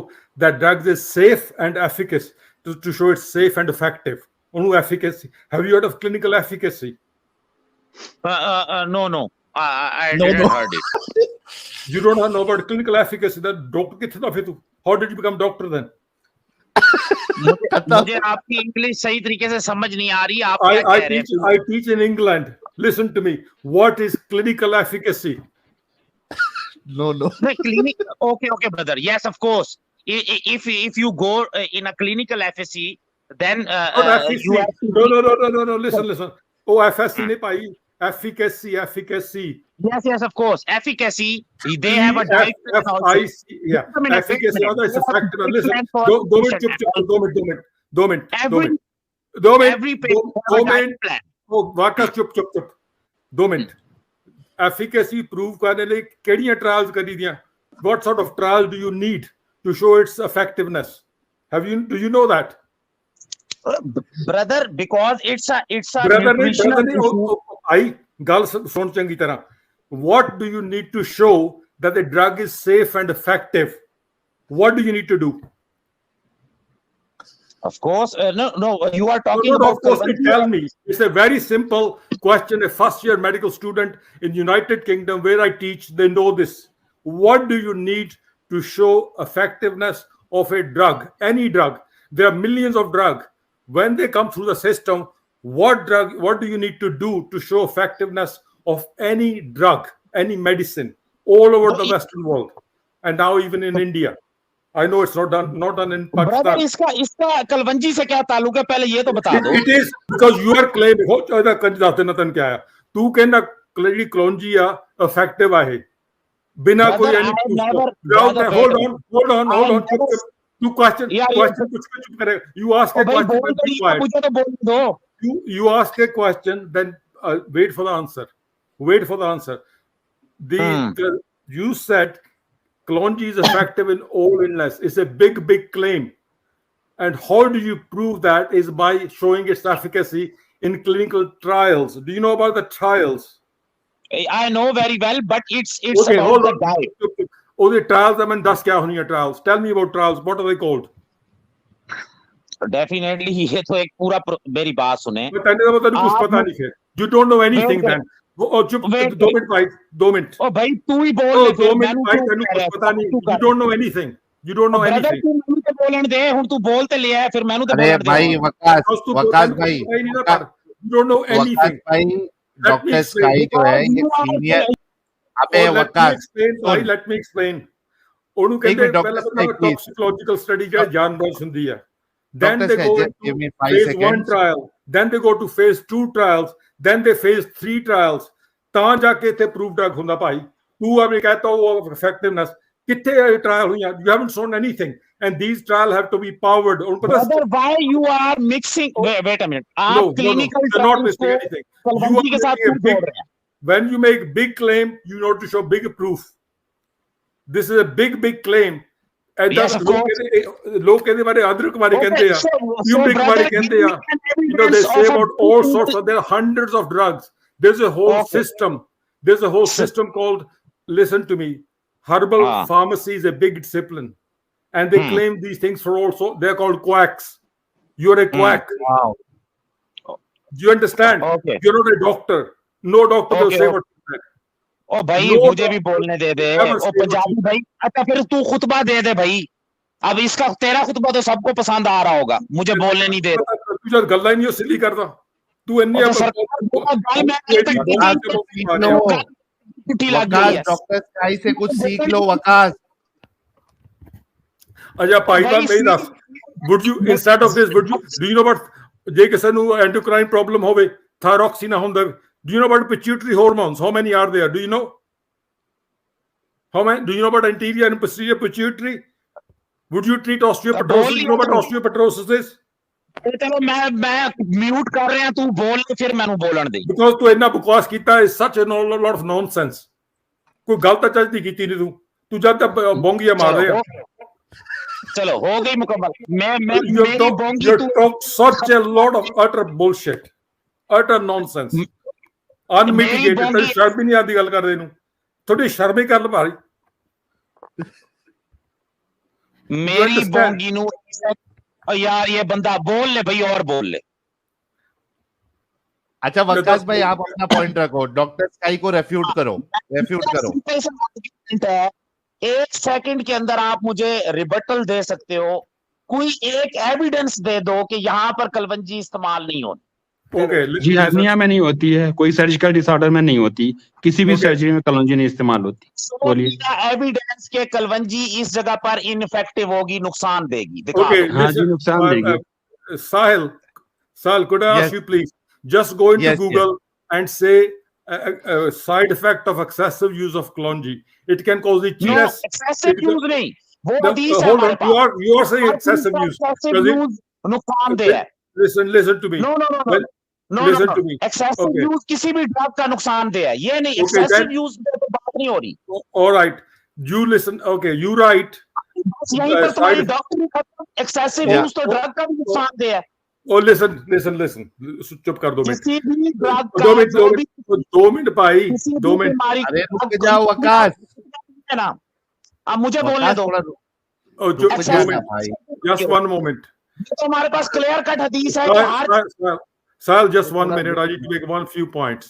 that drug is safe and efficacious, to show it's safe and effective? Onu efficacy, have you heard of clinical efficacy? No, I No, didn't no. heard it. You don't know about clinical efficacy. That doctor किथे था फिर तू? How did you become doctor then? मुझे आपकी English सही तरीके से समझ नहीं आ रही, आप क्या I कह रहे हैं? I teach in England. Listen to me. What is clinical efficacy? No, no. The clinic, okay, brother. Yes, of course. If you go in a clinical FSC, then Not efficacy. you have to No. Listen. Oh, FSC नहीं पाई. Efficacy. Yes, of course. Efficacy. They have a diet plan also. F-I-C, yeah. Wait a minute, Efficacy, other is a factor. Listen, for do minute, patient. do minute. Every patient has a diet plan. Oh, वाकई चुप. 2 minute. Efficacy prove करने लिए केड़ियां trials करी दियां? What sort of trials do you need to show its effectiveness? Do you know that? Brother, because it's a Brother nutritional नहीं, issue. आई गल सुन चंगी तरह. What do you need to show that the drug is safe and effective? What do you need to do? Of course, no. You are talking No, about. of course, tell me. It's a very simple question. A first-year medical student in United Kingdom, where I teach, they know this. What do you need to show effectiveness of a drug? Any drug. There are millions of drugs. When they come through the system, what do you need to do to show effectiveness of any drug, any medicine, all over the Western world, and now even in India? I know it's not done in Pakistan. Brother, इसका कलवंजी से क्या ताल्लुक है? पहले ये तो बता दो. It is because you are claiming. हो चाहे कंजदाते नतन क्या है? तू कहना क्लेरी क्लोंजी या effective है बिना कोई hold on. तू question कुछ करे. You ask a question. मुझे तो बोल दो. You ask a question, then wait for the answer. You said Klonji is effective in all illness. It's a big claim. And how do you prove that? Is by showing its efficacy in clinical trials. Do you know about the trials? I know very well, but it's Okay, about hold the on. diet. Oh, the trials, I mean, that's क्या होनी है trials? Tell me about trials. What are they called? Definitely, ये तो एक पूरा मेरी बात सुने. कुछ पता नहीं है. You don't know anything then. चुप 2 मिनट. ओ भाई तू ही बोल. 2 मिनट भाई तेनू कुछ पता नहीं. You don't know anything. You don't know anything. तू मैनू तो बोलन दे. हुन तू बोल ते लिया है, फिर मैनू तो बोलन दे. भाई वकास भाई. You don't know anything. भाई डॉक्टर स्काई जो है ये सीनियर. अबे वकास. Let me explain. ਉਹਨੂੰ ਕਹਿੰਦੇ ਪਹਿਲਾਂ ਟੌਕਸਿकोलॉजिकल स्टडी ਜਿਹੜਾ ਜਾਨਵਰ ਹੁੰਦੀ ਹੈ. Then they go into phase 1 trial. Then they go to phase 2 trials. Then they phase 3 trials. ਤਾਂ ਜਾ ਕੇ ਇੱਥੇ ਪ੍ਰੂਵ ਡਰਗ ਹੁੰਦਾ ਭਾਈ. ਤੂੰ ਆਪੇ ਕਹਤਾ ਉਹ effectiveness ਕਿੱਥੇ trial ਹੋਈਆਂ? You haven't shown anything. And these trials have to be powered. Brother, why you are mixing? Wait a minute. आप clinical trials को कलवंजी के साथ क्यों जोड़ रहे हैं? When you make big claim, you know to show big proof. This is a big claim. Yes, of course. लोग कहते बारे अदरक बारे कहते हैं. Cubic बारे कहते हैं. You know, they say about all sorts of, there are hundreds of drugs. There's a whole system. There's a whole system called, listen to me, herbal pharmacy is a big discipline. And they claim these things for also, they're called quacks. You're a quack. Wow. Do you understand? Okay. You're not a doctor. No doctor will say what you said. ओ भाई मुझे भी बोलने दे. ओ पंजाबी भाई. अच्छा फिर तू खुतबा दे भाई. अब इसका तेरा खुतबा तो सबको पसंद आ रहा होगा. मुझे बोलने नहीं दे. तू जब गल्ला ही नहीं सिली करता. तू इन्नी डॉक्टर स्काई से कुछ सीख लो वकास. अच्छा पाइपलाइन में दस. Would you instead of this do you know about जे किसी ਨੂੰ endocrine problem होवे thyroxine ना ਹੁੰਦਾ? Do you know about pituitary hormones? How many are there? Do you know? How many? Do you know about anterior and posterior pituitary? Would you treat osteoporosis? You know what osteoporosis is? चलो मैं mute कर रहे हैं. तू बोल फिर मैनू बोलन दे. Because तू इतना बकवास कीता is such a lot of nonsense. कोई गलत चीज नहीं कीती नहीं तू जब तक बोंगिया मार रहे हैं. चलो हो गई मुकम्मल. मैं मेरी Bongi. You talk such a lot of utter bullshit, utter nonsense. Unmitigated. तेरी शर्म भी नहीं आती गल कर रहे नू. थोड़ी शर्म ही कर लो भाई. मेरी बोंगी नू यार ये बंदा बोल ले भाई और बोल ले. अच्छा वकास भाई आप अपना पॉइंट रखो, डॉक्टर स्काई को रेफ्यूट करो। सिंपल सा argument है, 1 सेकंड के अंदर आप मुझे रिबटल दे सकते हो, कोई एक एविडेंस दे दो कि यहाँ पर कलवंजी इस्तेमाल नहीं होती। Okay, जी हर्निया में नहीं होती है, कोई सर्जिकल डिसऑर्डर में नहीं होती, किसी भी Okay. सर्जरी में कलौंजी नहीं इस्तेमाल होती। बोलिए। एविडेंस के कलवंजी इस जगह पर इनफेक्टिव होगी, नुकसान देगी, दिखा Okay, दो। हाँ जी, नुकसान देगी। Sahil, could I ask Yes. you please, just go into Yes, Google and say side effect of excessive use of Kalonji. It can cause no itchiness. Excessive use नहीं, वो No, हदीस है hold हमारे on, पास। you are saying excessive use. Excessive Does it- use नुकसानदेह है। Listen to me. No no no no Well, no listen no to me. Excessive Okay. Use किसी भी ड्रग का नुकसानदेह है, ये नहीं। Okay, एक्सेसिव then- यूज पे तो बात नहीं हो रही। All right, you listen. Okay, you write. बस यहीं पर तुम्हारी side- डॉक्टरी खत्म। Excessive Yeah. यूज तो ड्रग का भी नुकसानदेह है। Oh, listen. चुप कर दो किसी भी ड्रग का दो मिनट जो भी 2 मिनट भाई, किसी 2 भी मिनट। बीमारी अरे रुक जाओ वकास, है ना, अब मुझे बोलने वकास दो। थोड़ा Oh, just Excessive- 2 minutes. भाई। Just 1 moment. तो हमारे पास क्लियर कट हदीस है कि हर Sal, just 1 minute. I need to make one few points.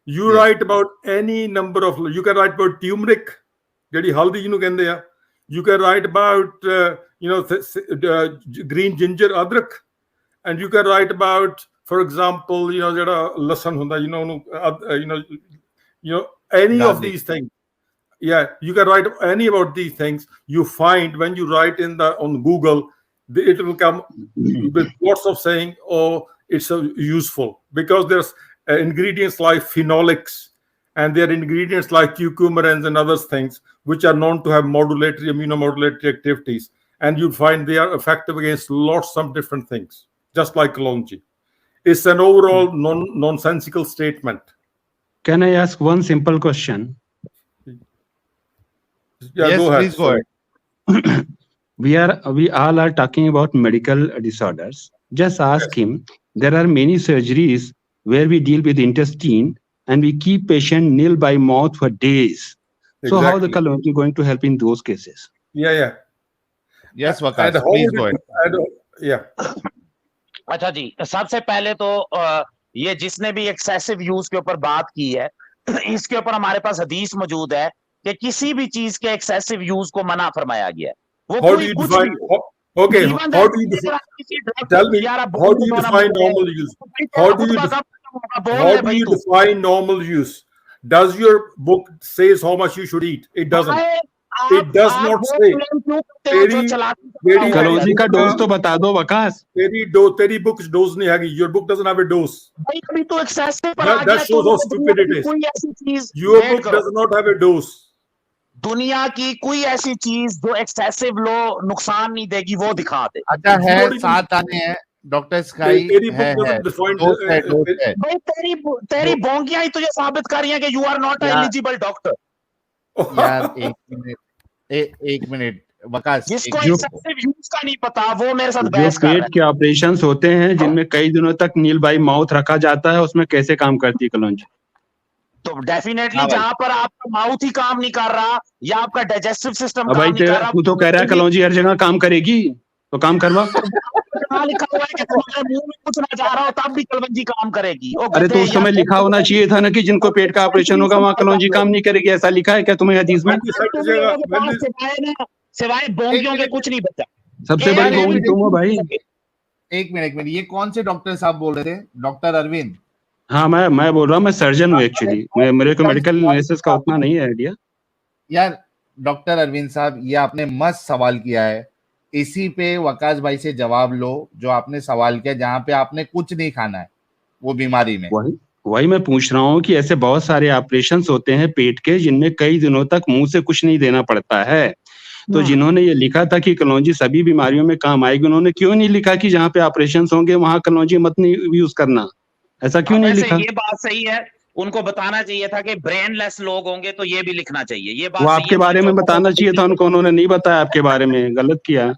You write about any number of. You can write about turmeric, ਜਿਹੜੀ ਹਲਦੀ ਜਿਹਨੂੰ ਕਹਿੰਦੇ ਆ. You can write about green ginger, adrak, and you can write about, for example, ਜਿਹੜਾ ਲਸਣ ਹੁੰਦਾ, any of Garlic. these things. Yeah, you can write any about these things. You find when you write on Google, it will come with lots of saying, oh, it's useful, because there's ingredients like phenolics, and there are ingredients like curcumarins and other things which are known to have immunomodulatory activities, and you find they are effective against lots of different things, just like Kalonji. It's an overall nonsensical statement. Can I ask one simple question? Yeah, Yes, go ahead. please go ahead. We all are talking about medical disorders. Just ask him. There are many surgeries where we deal with intestine and we keep patient nil by mouth for days. So how the Exactly. Kalonji going to help in those cases? Yeah. Yes And Waqas, how please would go it- ahead. yeah. अच्छा जी, सबसे पहले तो ये जिसने भी excessive use के ऊपर बात की है, इसके ऊपर हमारे पास हदीस मौजूद है कि किसी भी चीज के एक्सेसिव यूज को मना फरमाया गया है। वो How do कोई you कुछ define? भी हो। Okay, Even how that do you अगर define? आप किसी drug Tell me, यार आप how do you बोल दो ना define मुझे। normal use? भाई तेरा How do you Khutba def- कब खत्म होगा? बोल How ले do भाई you तू। define normal use? Does your book says how much you should eat? It doesn't. भाई, It does आप not वो say. claim क्यों करते हो जो तेरी- चलाते तेरी- हो? Kalonji का book डोज का- तो बता दो वकास। तेरी book's dose नहीं हैगी. Your book doesn't have a dose. भाई अभी तो एक्सेसिव पर That- आ that गया, shows तो how stupid it is. कोई ऐसी चीज Your wait book करो। does not have a dose. दुनिया की कोई ऐसी चीज जो एक्सेसिव लो नुकसान नहीं देगी वो दिखा दे। अच्छा है, Not even- 7 आने हैं डॉक्टर स्काई तेरी है, book doesn't define. डोज है। भाई तेरी बोंगियां ही तुझे साबित कर रही हैं कि यू आर नॉट यार- एलिजिबल डॉक्टर। यार एक मिनट वकास, जिसको जो- एक्सेसिव यूज का नहीं पता वो मेरे साथ जो बहस कर रहा पेट के ऑपरेशंस होते हैं जिनमें कई दिनों तक नील बाई माउथ रखा जाता है, उसमें कैसे काम करती है कलौंजी? है। तो डेफिनेटली हाँ भाई। जहां पर आपका माउथ ही काम नहीं कर रहा या आपका डाइजेस्टिव सिस्टम अब काम भाई नहीं कर तेरा रहा, तू तो कह रहा है कलौंजी हर जगह काम करेगी, तो काम करवा। कहाँ लिखा हुआ है कि तुम्हारे मुंह में कुछ ना जा रहा हो तब भी कलवंजी काम करेगी? ओ अरे तो गधे उस समय यार, लिखा होना चाहिए था ना कि जिनको पेट का ऑपरेशन होगा वहां कलौंजी काम नहीं करेगी, ऐसा लिखा है क्या तुम्हें हदीस में? तुम लोगों के पास सिवाय बोंगियों के कुछ नहीं बचा। सबसे बड़ी बोंगी तुम हो भाई। एक मिनट, ये कौन से डॉक्टर साहब बोल रहे थे? डॉक्टर अरविंद? हाँ मैं बोल रहा हूँ, मैं सर्जन हूँ एक्चुअली, मेरे को मेडिकल एनालिसिस का उतना नहीं है आइडिया। यार डॉक्टर अरविंद साहब, ये आपने मस्त सवाल किया है, इसी पे वकास भाई से जवाब लो जो आपने सवाल किया, जहाँ पे आपने कुछ नहीं खाना है वो बीमारी में। वही मैं पूछ रहा हूँ कि ऐसे बहुत सारे ऑपरेशंस होते हैं पेट के जिनमें कई दिनों तक मुंह से कुछ नहीं देना पड़ता है, तो जिन्होंने ये लिखा था कि कलौंजी सभी बीमारियों में काम आएगी, उन्होंने क्यों नहीं लिखा कि जहाँ पे ऑपरेशंस होंगे वहां कलौंजी मत नहीं यूज करना? ऐसा क्यों नहीं लिखा? ये बात सही है, उनको बताना चाहिए था कि ब्रेनलेस लोग होंगे तो ये भी लिखना चाहिए। ये बात वो सही आपके है, बारे में बताना चाहिए था उनको, उन्होंने नहीं बताया आपके बारे में, गलत किया।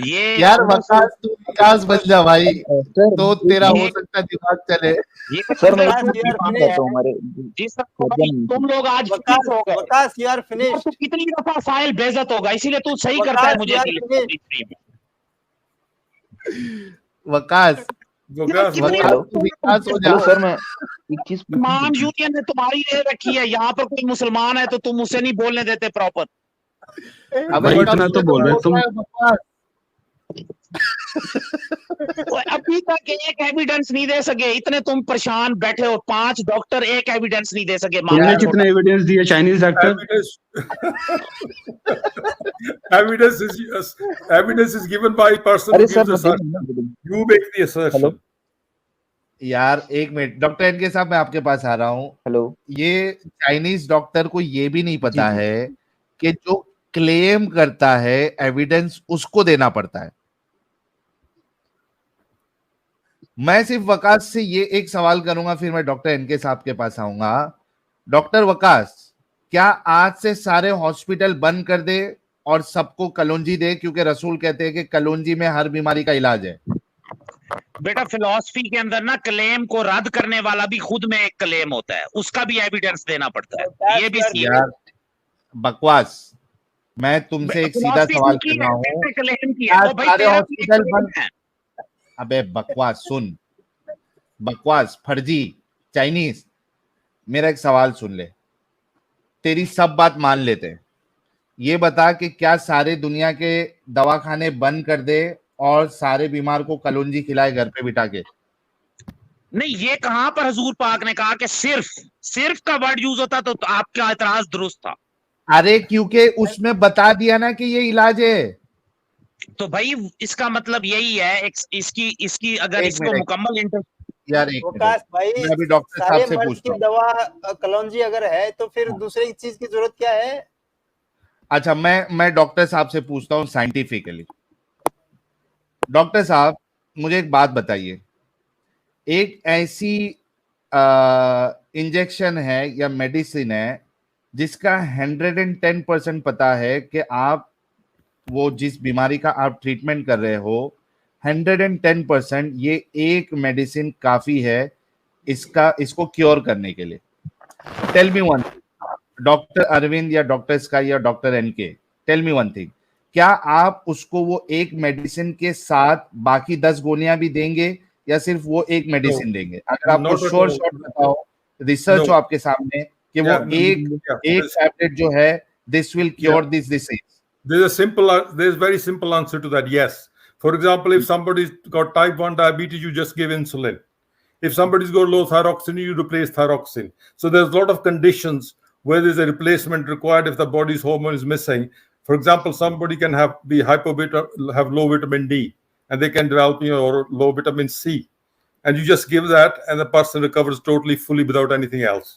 ये यार वकास, तू विकास बन जा भाई, तो तेरा हो सकता दिमाग चले। सर मैं वकास, you are कहता हूँ हमारे तुम लोग आज वकास हो गए। Waqas you are finished. तो कितनी दफा साहिल बेइज्जत होगा, इसीलिए तू सही वकास, करता है मुझे यार, कि वकास वकास कितने बोल। हेलो तू विकास हो जा। हेलो सर, मैं एक चीज मुसलमान यूनियन ने तुम्हारी ले रखी है, यहाँ पर कोई मुसलमान है तो तुम उसे नहीं बोलने देते प्रॉपर। अबे भाई कब इतना से तो बोल रहे तुम। बोल है वकास? अभी तक एक एविडेंस नहीं दे सके, इतने तुम परेशान बैठे हो, 5 डॉक्टर एक एविडेंस नहीं दे सके। तुमने मामला कितने एविडेंस दिए Chinese doctor? Evidence is given by person अरे who सर gives मैं assertion. You make the assertion. यार एक मिनट डॉक्टर एनके साहब, मैं आपके पास आ रहा हूँ। हेलो ये चाइनीज डॉक्टर को ये भी नहीं पता जी, जी। है कि जो क्लेम करता है एविडेंस उसको देना पड़ता है। मैं सिर्फ वकास से ये एक सवाल करूंगा, फिर मैं डॉक्टर एनके साहब के पास आऊंगा। डॉक्टर वकास, क्या आज से सारे हॉस्पिटल बंद कर दे और सबको कलौंजी दे, क्योंकि रसूल कहते हैं कि कलौंजी में हर बीमारी का इलाज है? बेटा फिलॉसफी के अंदर ना क्लेम को रद्द करने वाला भी खुद में एक क्लेम होता है, उसका भी एविडेंस देना पड़ता है, ये भी सीख। यार बकवास, मैं तुमसे एक सीधा सवाल कर रहा हूँ। क्लेम की आज है, भाई सारे तेरा हॉस्पिटल claim बंद। है। अबे बकवास सुन, बकवास फर्जी चाइनीज, मेरा एक सवाल सुन ले, तेरी सब बात मान लेते हैं। ये बता कि क्या सारे दुनिया के दवाखाने बंद कर दे और सारे बीमार को कलौंजी खिलाए घर पे बिठा के? नहीं, ये कहां पर हजूर पाक ने कहा कि सिर्फ का वर्ड यूज होता तो आपका एतराज दुरुस्त था। अरे क्योंकि उसमें बता दिया ना कि ये इलाज है। तो भाई इसका मतलब यही है, इसकी अगर एक इसको मिनट। मुकम्मल यार एक वकास मिनट, भाई, मैं अभी डॉक्टर सारे साहब से मर्ज पूछता की हूँ। दवा कलौंजी अगर है तो फिर दूसरे चीज की जरूरत क्या है? अच्छा, मैं डॉक्टर साहब से पूछता हूँ साइंटिफिकली। डॉक्टर साहब मुझे एक बात बताइए, एक ऐसी इंजेक्शन है या मेडिसिन है जिसका 110% पता है कि आप वो जिस बीमारी का आप ट्रीटमेंट कर रहे हो 110% ये एक मेडिसिन काफी है इसको क्योर करने के लिए? Tell me one, doctor Arvind या डॉक्टर स्काई या doctor NK, tell me one thing, क्या आप उसको वो एक मेडिसिन के साथ बाकी 10 गोलियां भी देंगे या सिर्फ वो एक मेडिसिन देंगे? अगर आपको Not at sure all. Shot बताओ, रिसर्च हो आपके सामने कि वो एक टैबलेट जो है this will cure this disease? There's a very simple answer to that. Yes. For example, if somebody's got type 1 diabetes, you just give insulin. If somebody's got low thyroxine, you replace thyroxine. So there's a lot of conditions where there's a replacement required if the body's hormone is missing. For example, somebody can have low vitamin D, and they can develop or low vitamin C, and you just give that, and the person recovers totally fully without anything else.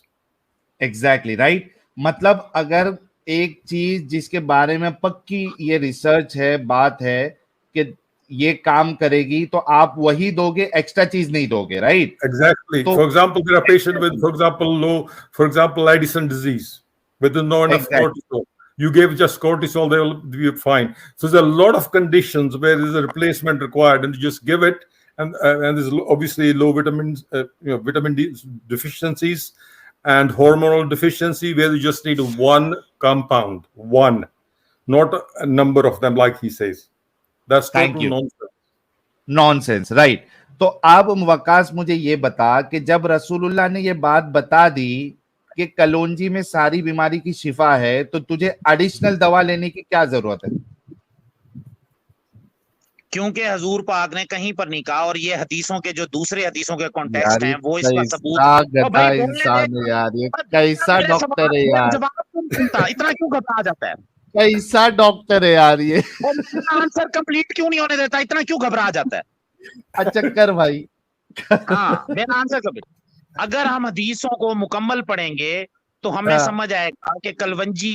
Exactly right. मतलब अगर एक चीज जिसके बारे में पक्की ये research है, बात है कि ये काम करेगी, तो आप वही दोगे, एक्स्ट्रा चीज नहीं दोगे, right? Exactly. So- for example, there are patients with, for example, Addison disease, with no enough Exactly. cortisol. You give just cortisol, they will be fine. So there's a lot of conditions where there's a replacement required, and you just give it, and there's obviously low vitamins, vitamin D deficiencies, and hormonal deficiency, where you just need one compound, one, not a number of them, like he says. That's Thank total you. nonsense. Nonsense, right? तो अब वकास मुझे ये बता कि जब रसूलुल्लाह ने ये बात बता दी कि कलौंजी में सारी बीमारी की शिफा है, तो तुझे एडिशनल दवा लेने की क्या जरूरत है? क्योंकि हजूर पाक ने कहीं पर नहीं कहा, और ये हदीसों के जो दूसरे हदीसों के यार कॉन्टेक्स्ट हैं वो इसका सबूत। कैसा तो गधा भाई बोलने इंसान दे। है यार, ये कैसा मेरे डॉक्टर है सवाल का यार, जवाब क्यों नहीं सुनता? इतना क्यों घबरा जाता है? कैसा डॉक्टर है यार ये। और आंसर कंप्लीट क्यों नहीं होने देता? इतना क्यों घबरा जाता है? अच्छा कर भाई। हाँ, मेरा आंसर कंप्लीट। अगर हम हदीसों को मुकम्मल पढ़ेंगे तो हमें हाँ। समझ आएगा कि कलवंजी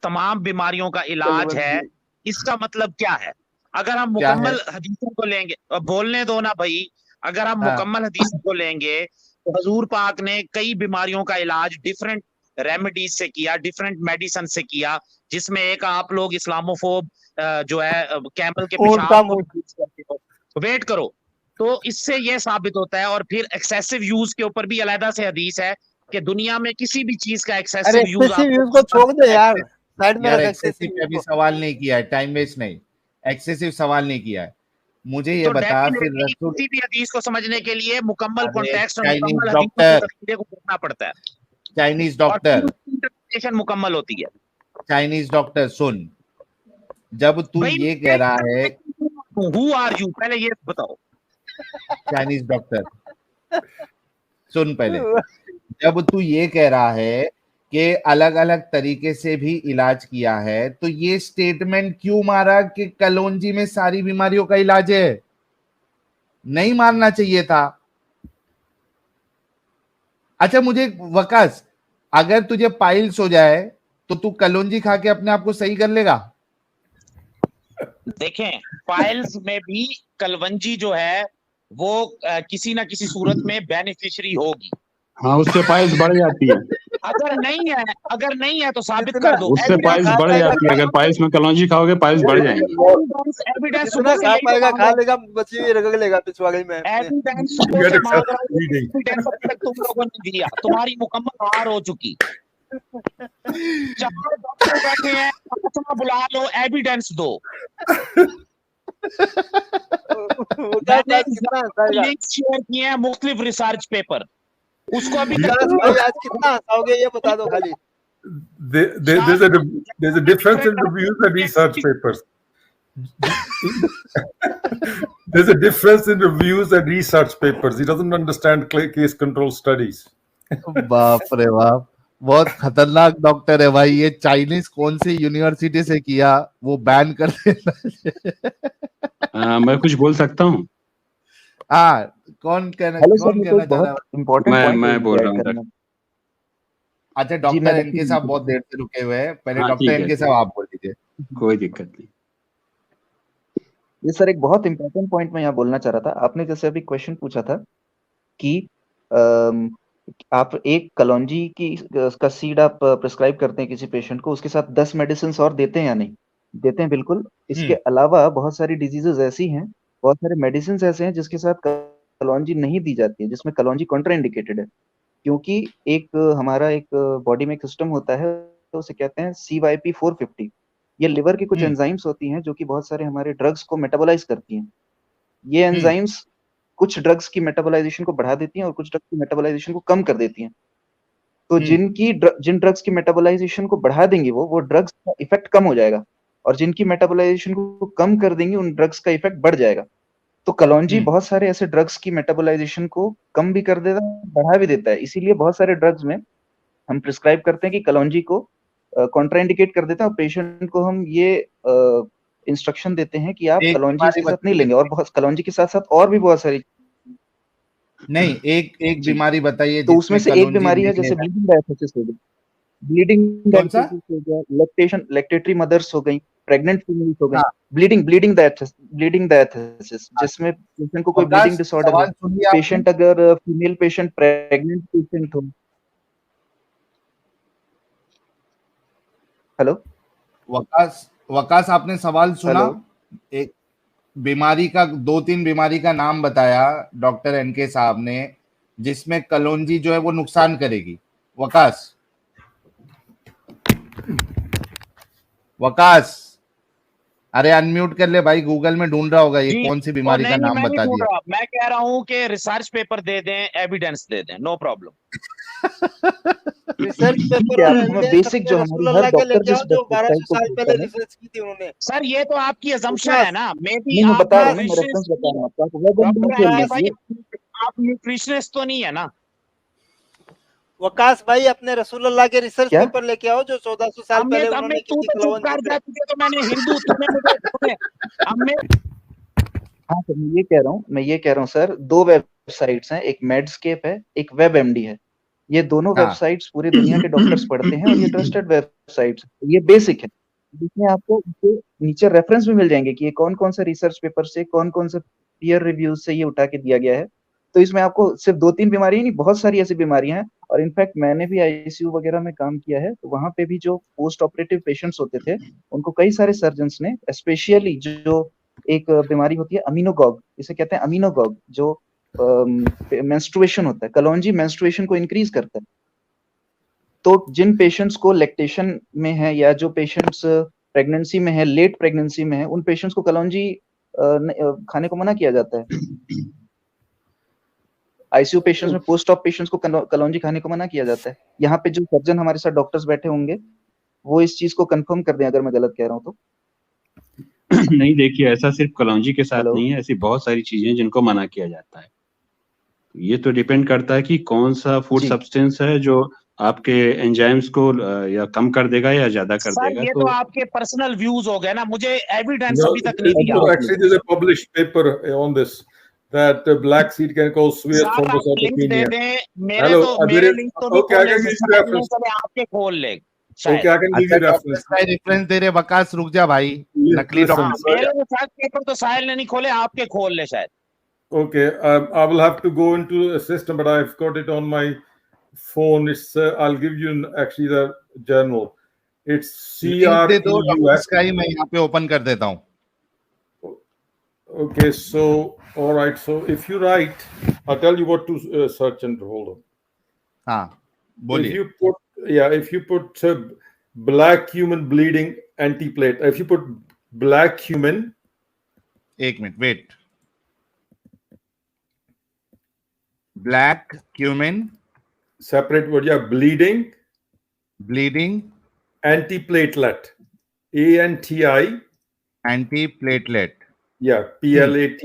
तमाम बीमारियों का इलाज है। इसका मतलब क्या है? अगर हम क्या है? मुकम्मल हदीसों को लेंगे, बोलने दो ना भाई, अगर हम हाँ। मुकम्मल हदीसों को लेंगे तो हजूर पाक ने कई बीमारियों का इलाज डिफरेंट रेमेडीज से किया, डिफरेंट मेडिसिन से किया, जिसमें एक आप लोग इस्लामोफोब जो है कैमल के पेशाब को यूज करते हो। वेट करो, तो इससे ये साबित होता है। और फिर एक्सेसिव यूज के ऊपर भी अलग से हदीस है कि दुनिया में किसी भी चीज का अरे एक्सेसिव यूज एक्सेसिव यूज को छोड़ दे यार, साइड में यार रख एक्सेसिव पे भी एक्सेसिव। सवाल नहीं किया है, टाइम वेस्ट नहीं, एक्सेसिव सवाल नहीं किया है। मुझे ये तो बता फिर डेफिनेटली रसूल किसी भी हदीस को समझने के लिए मुकम्मल अरे कॉन्टेक्स्ट और चाइनीज मुकम्मल हदीस डॉक्टर के तस्वीर को देखना पड़ता है चाइनीज और डॉक्टर इंटरप्रिटेशन मुकम्मल होती है। चाइनीज डॉक्टर सुन, जब तू भाई ये कह रहा है हु आर यू, पहले ये बताओ। चाइनीज डॉक्टर सुन पहले, जब तू ये कह रहा है कि अलग अलग तरीके से भी इलाज किया है, तो ये स्टेटमेंट क्यों मारा कि कलौंजी में सारी बीमारियों का इलाज है? नहीं मारना चाहिए था। अच्छा मुझे वकास, अगर तुझे पाइल्स हो जाए तो तू कलौंजी खा के अपने आप को सही कर लेगा? देखें, फाइल्स में भी कलवंजी जो है वो किसी ना किसी सूरत में बेनिफिशियरी होगी। हाँ, उससे पाइल्स बढ़ जाती है। अगर नहीं है तो साबित कर दो। उससे पाइल्स बढ़ जाती है। अगर पाइल्स में कलौंजी खाओगे पाइल्स बढ़ जाएंगी। एविडेंस जितना खा पाएगा खा लेगा, बची हुई रगड़ लेगा पिछवाड़ी में। Evidence You get excessive reading. तुम लोगों ने दिया, तुम्हारी मुकम्मल हार हो चुकी। 4 डॉक्टर बैठे हैं, तुम बुला लो, एविडेंस दो। मैंने लिंक शेयर किए हैं मुख्तलिफ रिसर्च पेपर, उसको अभी तक आज कितना हंसाओगे ये बता दो खाली। There's a difference in reviews and research papers. There's a difference in reviews and research papers. He doesn't understand case control studies. बाप रे बाप, बहुत खतरनाक डॉक्टर है भाई ये। चाइनीज कौन सी यूनिवर्सिटी से किया वो बैन कर देना। मैं कुछ बोल सकता हूँ? हाँ, कौन कहना चाह रहा है? इम्पोर्टेंट मैं बोल रहा हूँ। अच्छा डॉक्टर एनके साहब बहुत देर से रुके हुए हैं, पहले हाँ, डॉक्टर एनके साहब आप बोल दीजिए। कोई दिक्कत नहीं। ये सर एक बहुत इंपॉर्टेंट पॉइंट मैं यहाँ बोलना चाह रहा था। आपने जैसे अभी क्वेश्चन पूछा था कि आप एक कलौंजी की का सीड आप प्रिस्क्राइब करते हैं किसी पेशेंट को, उसके साथ 10 मेडिसिन और देते हैं या नहीं? देते हैं बिल्कुल। इसके अलावा बहुत सारी डिजीजेस ऐसी हैं, बहुत सारे मेडिसिन ऐसे हैं जिसके साथ कलौंजी नहीं दी जाती है, जिसमें कलौंजी कॉन्ट्राइंडिकेटेड है। क्योंकि एक हमारा एक बॉडी में एक सिस्टम होता है, तो उसे कहते हैं CYP450। ये लिवर की कुछ एंजाइम्स होती हैं जो कि बहुत सारे हमारे ड्रग्स को मेटाबोलाइज करती हैं। ये एंजाइम्स कुछ ड्रग्स की मेटाबोलाइजेशन को बढ़ा देती हैं और कुछ ड्रग्स की मेटाबोलाइजेशन को कम कर देती हैं। तो जिन ड्रग्स की मेटाबोलाइजेशन को बढ़ा देंगी वो ड्रग्स का इफेक्ट कम हो जाएगा, और जिनकी मेटाबोलाइजेशन को कम कर देंगी उन ड्रग्स का इफेक्ट बढ़ जाएगा। तो कलौंजी बहुत सारे ऐसे ड्रग्स की मेटाबोलाइजेशन को कम भी कर देता है, बढ़ा भी देता है। इसीलिए बहुत सारे ड्रग्स में हम प्रिस्क्राइब करते हैं कि कलौंजी को कॉन्ट्राइंडिकेट कर देते हैं, और पेशेंट को हम ये इंस्ट्रक्शन देते हैं कि आप कलौंजी के साथ नहीं लेंगे। और बहुत कलौंजी के साथ साथ और भी बहुत सारी नहीं, एक बीमारी बताइए। तो उसमें से एक बीमारी है जैसे ब्लीडिंग डायथेसिस हो गई, हो गया, लैक्टेटरी मदर्स हो गई, प्रेग्नेंट फीमेल्स हो गई, ब्लीडिंग डायथेसिस, जिसमें पेशेंट को कोई ब्लीडिंग डिसऑर्डर है। पेशेंट अगर फीमेल पेशेंट प्रेग्नेंट पेशेंट हो। हेलो वकास, आपने सवाल सुना? एक बीमारी का 2-3 बीमारी का नाम बताया डॉक्टर एनके साहब ने, जिसमें कलौंजी जो है वो नुकसान करेगी। वकास अरे अनम्यूट कर ले भाई, गूगल में ढूंढ रहा होगा ये कौन सी बीमारी का नाम बता दिया। मैं कह रहा हूं कि रिसर्च पेपर दे दें, एविडेंस दे दें, no problem. Research paper basic जो हमारे हर डॉक्टर जो 1200 साल पहले रिसर्च की थी उन्होंने। सर ये तो आपकी असम्पशन है ना, मे बी मैं बता रहा हूं, मैं रेफरेंस बता रहा हूं। आप न्यूट्रिशनिस्ट तो नहीं है ना? वकास भाई अपने रसूलुल्लाह के रिसर्च पेपर लेके आओ जो 1400 साल पहले उन्होंने की थी। तो मैंने हिंदू हाँ सर, मैं ये कह रहा हूँ सर, 2 वेबसाइट्स हैं, एक मेडस्केप है, एक वेबएमडी है। ये दोनों वेबसाइट्स पूरी दुनिया के डॉक्टर्स पढ़ते हैं और ये ट्रस्टेड वेबसाइट्स, ये बेसिक है, जिसमें आपको नीचे रेफरेंस भी मिल जाएंगे कि ये कौन कौन से रिसर्च पेपर से, कौन कौन से पीयर रिव्यूज से ये उठा के दिया गया है। तो इसमें आपको सिर्फ 2-3 बीमारी नहीं, बहुत सारी ऐसी बीमारियां हैं। और इनफैक्ट मैंने भी आईसीयू वगैरह में काम किया है, तो वहां पे भी जो पोस्ट ऑपरेटिव पेशेंट्स होते थे, उनको कई सारे सर्जन्स ने, स्पेशली जो एक बीमारी होती है अमीनोगॉग, इसे कहते हैं अमीनोगॉग, जो मेंस्ट्रुएशन होता है, कलौंजी मेंस्ट्रुएशन को इंक्रीज करता है। तो जिन पेशेंट्स को लैक्टेशन में है या जो पेशेंट्स प्रेगनेंसी में है, लेट प्रेगनेंसी में है, उन पेशेंट्स को कलौंजी खाने को मना किया जाता है। आईसीयू पेशेंट्स में पोस्ट ऑप पेशेंट्स को कलौंजी खाने को मना किया जाता है। यहाँ पे जो सर्जन हमारे साथ डॉक्टर्स बैठे होंगे वो इस चीज को कंफर्म कर दें अगर मैं गलत कह रहा हूँ तो। नहीं, देखिए ऐसा सिर्फ कलौंजी के साथ हेलो। नहीं है, ऐसी बहुत सारी चीजें हैं जिनको मना किया जाता है। ये तो डिपेंड करता है कि कौन सा फूड जी। सब्सटेंस है जो आपके एंजाइम्स को या कम कर देगा या ज्यादा कर सर देगा। ये तो आपके पर्सनल व्यूज हो गए ना, मुझे एविडेंस No, अभी तक नहीं दिया आपने। actually, there's a published paper on this that black seed can cause severe sir आप लिंक दे thrombocytopenia. दें, मेरे Hello, तो there मेरे is- लिंक तो नहीं okay, I खोलने can से give you समझ reference. नहीं चले, आपके खोल ले Okay, शायद। I can give अच्छा you डॉक्टर reference. का रेफरेंस दे रहे वकास, रुक जा भाई, नकली Listen, हाँ, डॉक्टर। मेरे रिसर्च पेपर तो साहिल ने नहीं खोले, आपके खोल ले शायद। Okay, I will have to go into a system, but I've got it on my phone. It's I'll give you actually the journal. It's link दे दो डॉक्टर CREUS. स्काई, मैं यहाँ पे ओपन कर देता हूँ। Okay, so all right. So if you write, I'll tell you what to search and hold on. हाँ If बोलिए। you put, if you put black human bleeding antiplate, if you put black human, एक minute wait. Black cumin separate word, bleeding bleeding antiplatelet, ANTI, anti platelet. PLATELET,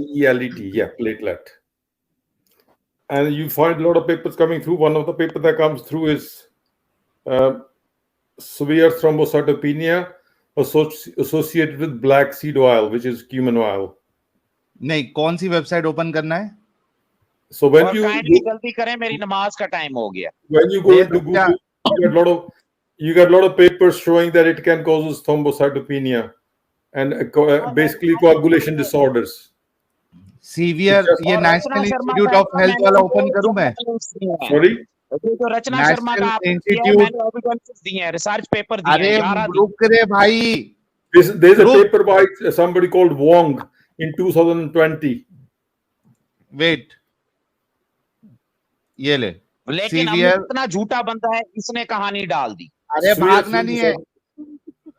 platelet. And you find a lot of papers coming through. One of the papers that comes through is severe thrombocytopenia associated with black seed oil, which is cumin oil. नहीं, कौन सी website open करना है? So when और you kindly जल्दी करें, मेरी नमाज का टाइम हो गया। when you go ये into तो क्या- Google, you get a lot of papers showing that it can cause thrombocytopenia and basically coagulation disorders. Severe, ये और नेशनल इंस्टीट्यूट ऑफ हेल्थ वाला ओपन करूं मैं? Sorry, जो रचना शर्मा का नेशनल आपने दिया है, इंस्टीट्यूट। मैंने एविडेंसेस दिए हैं, रिसर्च पेपर दिए अरे हैं, 11 दिए। रुक रे भाई, there's a Look. paper by somebody called Wong in 2020. Wait, ये ले। लेकिन अब सीवियर, इतना झूठा बंदा है, इसने कहानी डाल दी। अरे Severe भागना नहीं है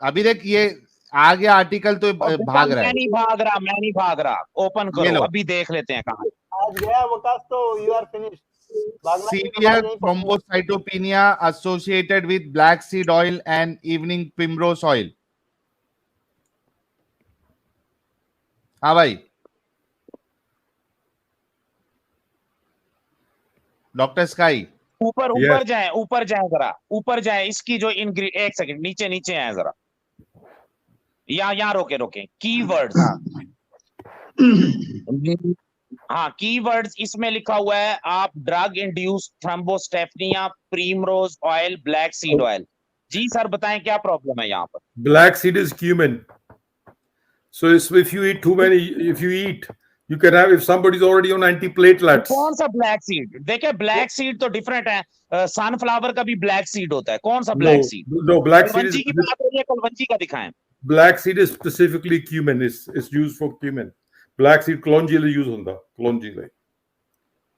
अभी देख, ये आ गया आर्टिकल तो और भाग रहा मैं है। नहीं भाग रहा, मैं नहीं भाग रहा। ओपन ये करो, लो। अभी देख लेते हैं कहानी। आज गया वकास तो you are finished. Severe thrombocytopenia associated with black seed oil and evening primrose oil. हाँ भाई, डॉक्टर स्काई ऊपर Yes. ऊपर जाए, ऊपर जाए जरा, ऊपर जाए। इसकी जो एक सेकंड नीचे नीचे आए जरा, यहाँ रोके रोके। कीवर्ड्स, हाँ कीवर्ड्स इसमें लिखा हुआ है। आप drug induced thrombocytopenia, primrose oil, black seed oil. जी सर बताएं क्या प्रॉब्लम है यहाँ पर? Black seed is cumin. So if you eat too many, you can have, if somebody's already on antiplatelets. कौन सा ब्लैक सीड? देखिए ब्लैक सीड तो डिफरेंट है। सनफ्लावर का भी ब्लैक सीड होता है। कौन सा black seed? No, black seed kalonji की बात हो रही है, कलवंजी का दिखाएं। black seed is specifically cumin. It's used for cumin. Black seed kalonji le use hunda. Kalonji le.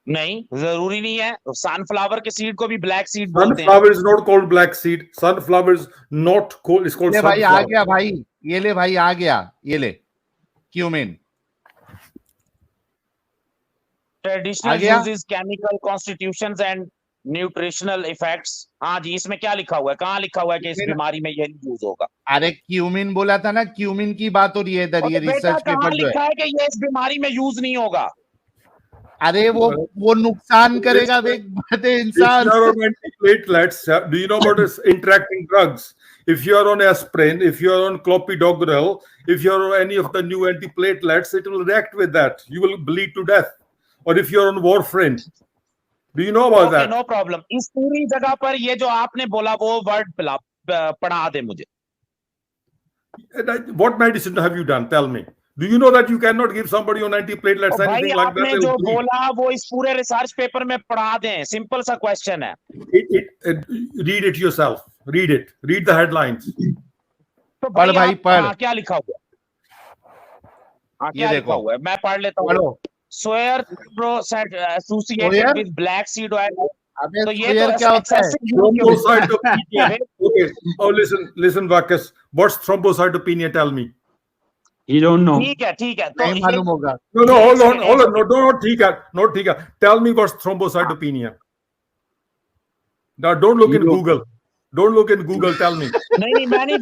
नहीं, जरूरी नहीं है। सनफ्लावर के सीड को भी ब्लैक सीड बोलते हैं। Sunflower is not called black seed. Sunflower is not called. It's called ले भाई, आ sunflower. गया भाई, ये ले भाई, आ गया, ये ले क्यूमिन आ ट्रेडिशनल गया? Uses, chemical constitutions and nutritional effects. हाँ जी, इसमें क्या लिखा हुआ है? कहाँ लिखा हुआ है कि इस बीमारी में ये यूज होगा? अरे क्यूमिन बोला था ना, क्यूमिन की बात हो रही है इधर, और ये तो बेटा रिसर्च कहाँ पेपर जो लिखा है। है कि ये इस बीमारी में यूज नहीं होगा? अरे वो नुकसान करेगा देख बड़े If इंसान। you are on antiplatelets, do you know about this interacting drugs? If you are on aspirin, if you are on clopidogrel, if you are on any of the new antiplatelets, it will react with that. You will bleed to death. Or if you are on warfarin, do you know about that? No problem. इस पूरी जगह पर ये जो आपने बोला वो word पढ़ा दे मुझे। What medicine have you done? Tell me. Do you know that you cannot give somebody on antiplatelets और भाई anything like आपने that? जो They'll bleed. बोला वो इस पूरे रिसर्च पेपर में पढ़ा दें। सिंपल सा क्वेश्चन है। Read it yourself. Read it. Read the headlines. तो पढ़ भाई, आप- पढ़। हाँ, क्या लिखा हुआ है? हाँ, ये क्या देखो। लिखा हुआ है? मैं पढ़ लेता हूँ। पढ़ो। Severe associated severe? With black seed oil. अबे तो ये सोयर तो क्या होता है? excessive use क्यों होता है? Thrombocytopenia. Okay. Oh, listen, Vakas. What's thrombocytopenia? Tell me. He don't know. ठीक है तो नहीं मालूम होगा। No, hold on. No, not ठीक है. Tell me what's thrombocytopenia. Now, don't look in Google. Don't look in Google. Tell me. नहीं मैं नहीं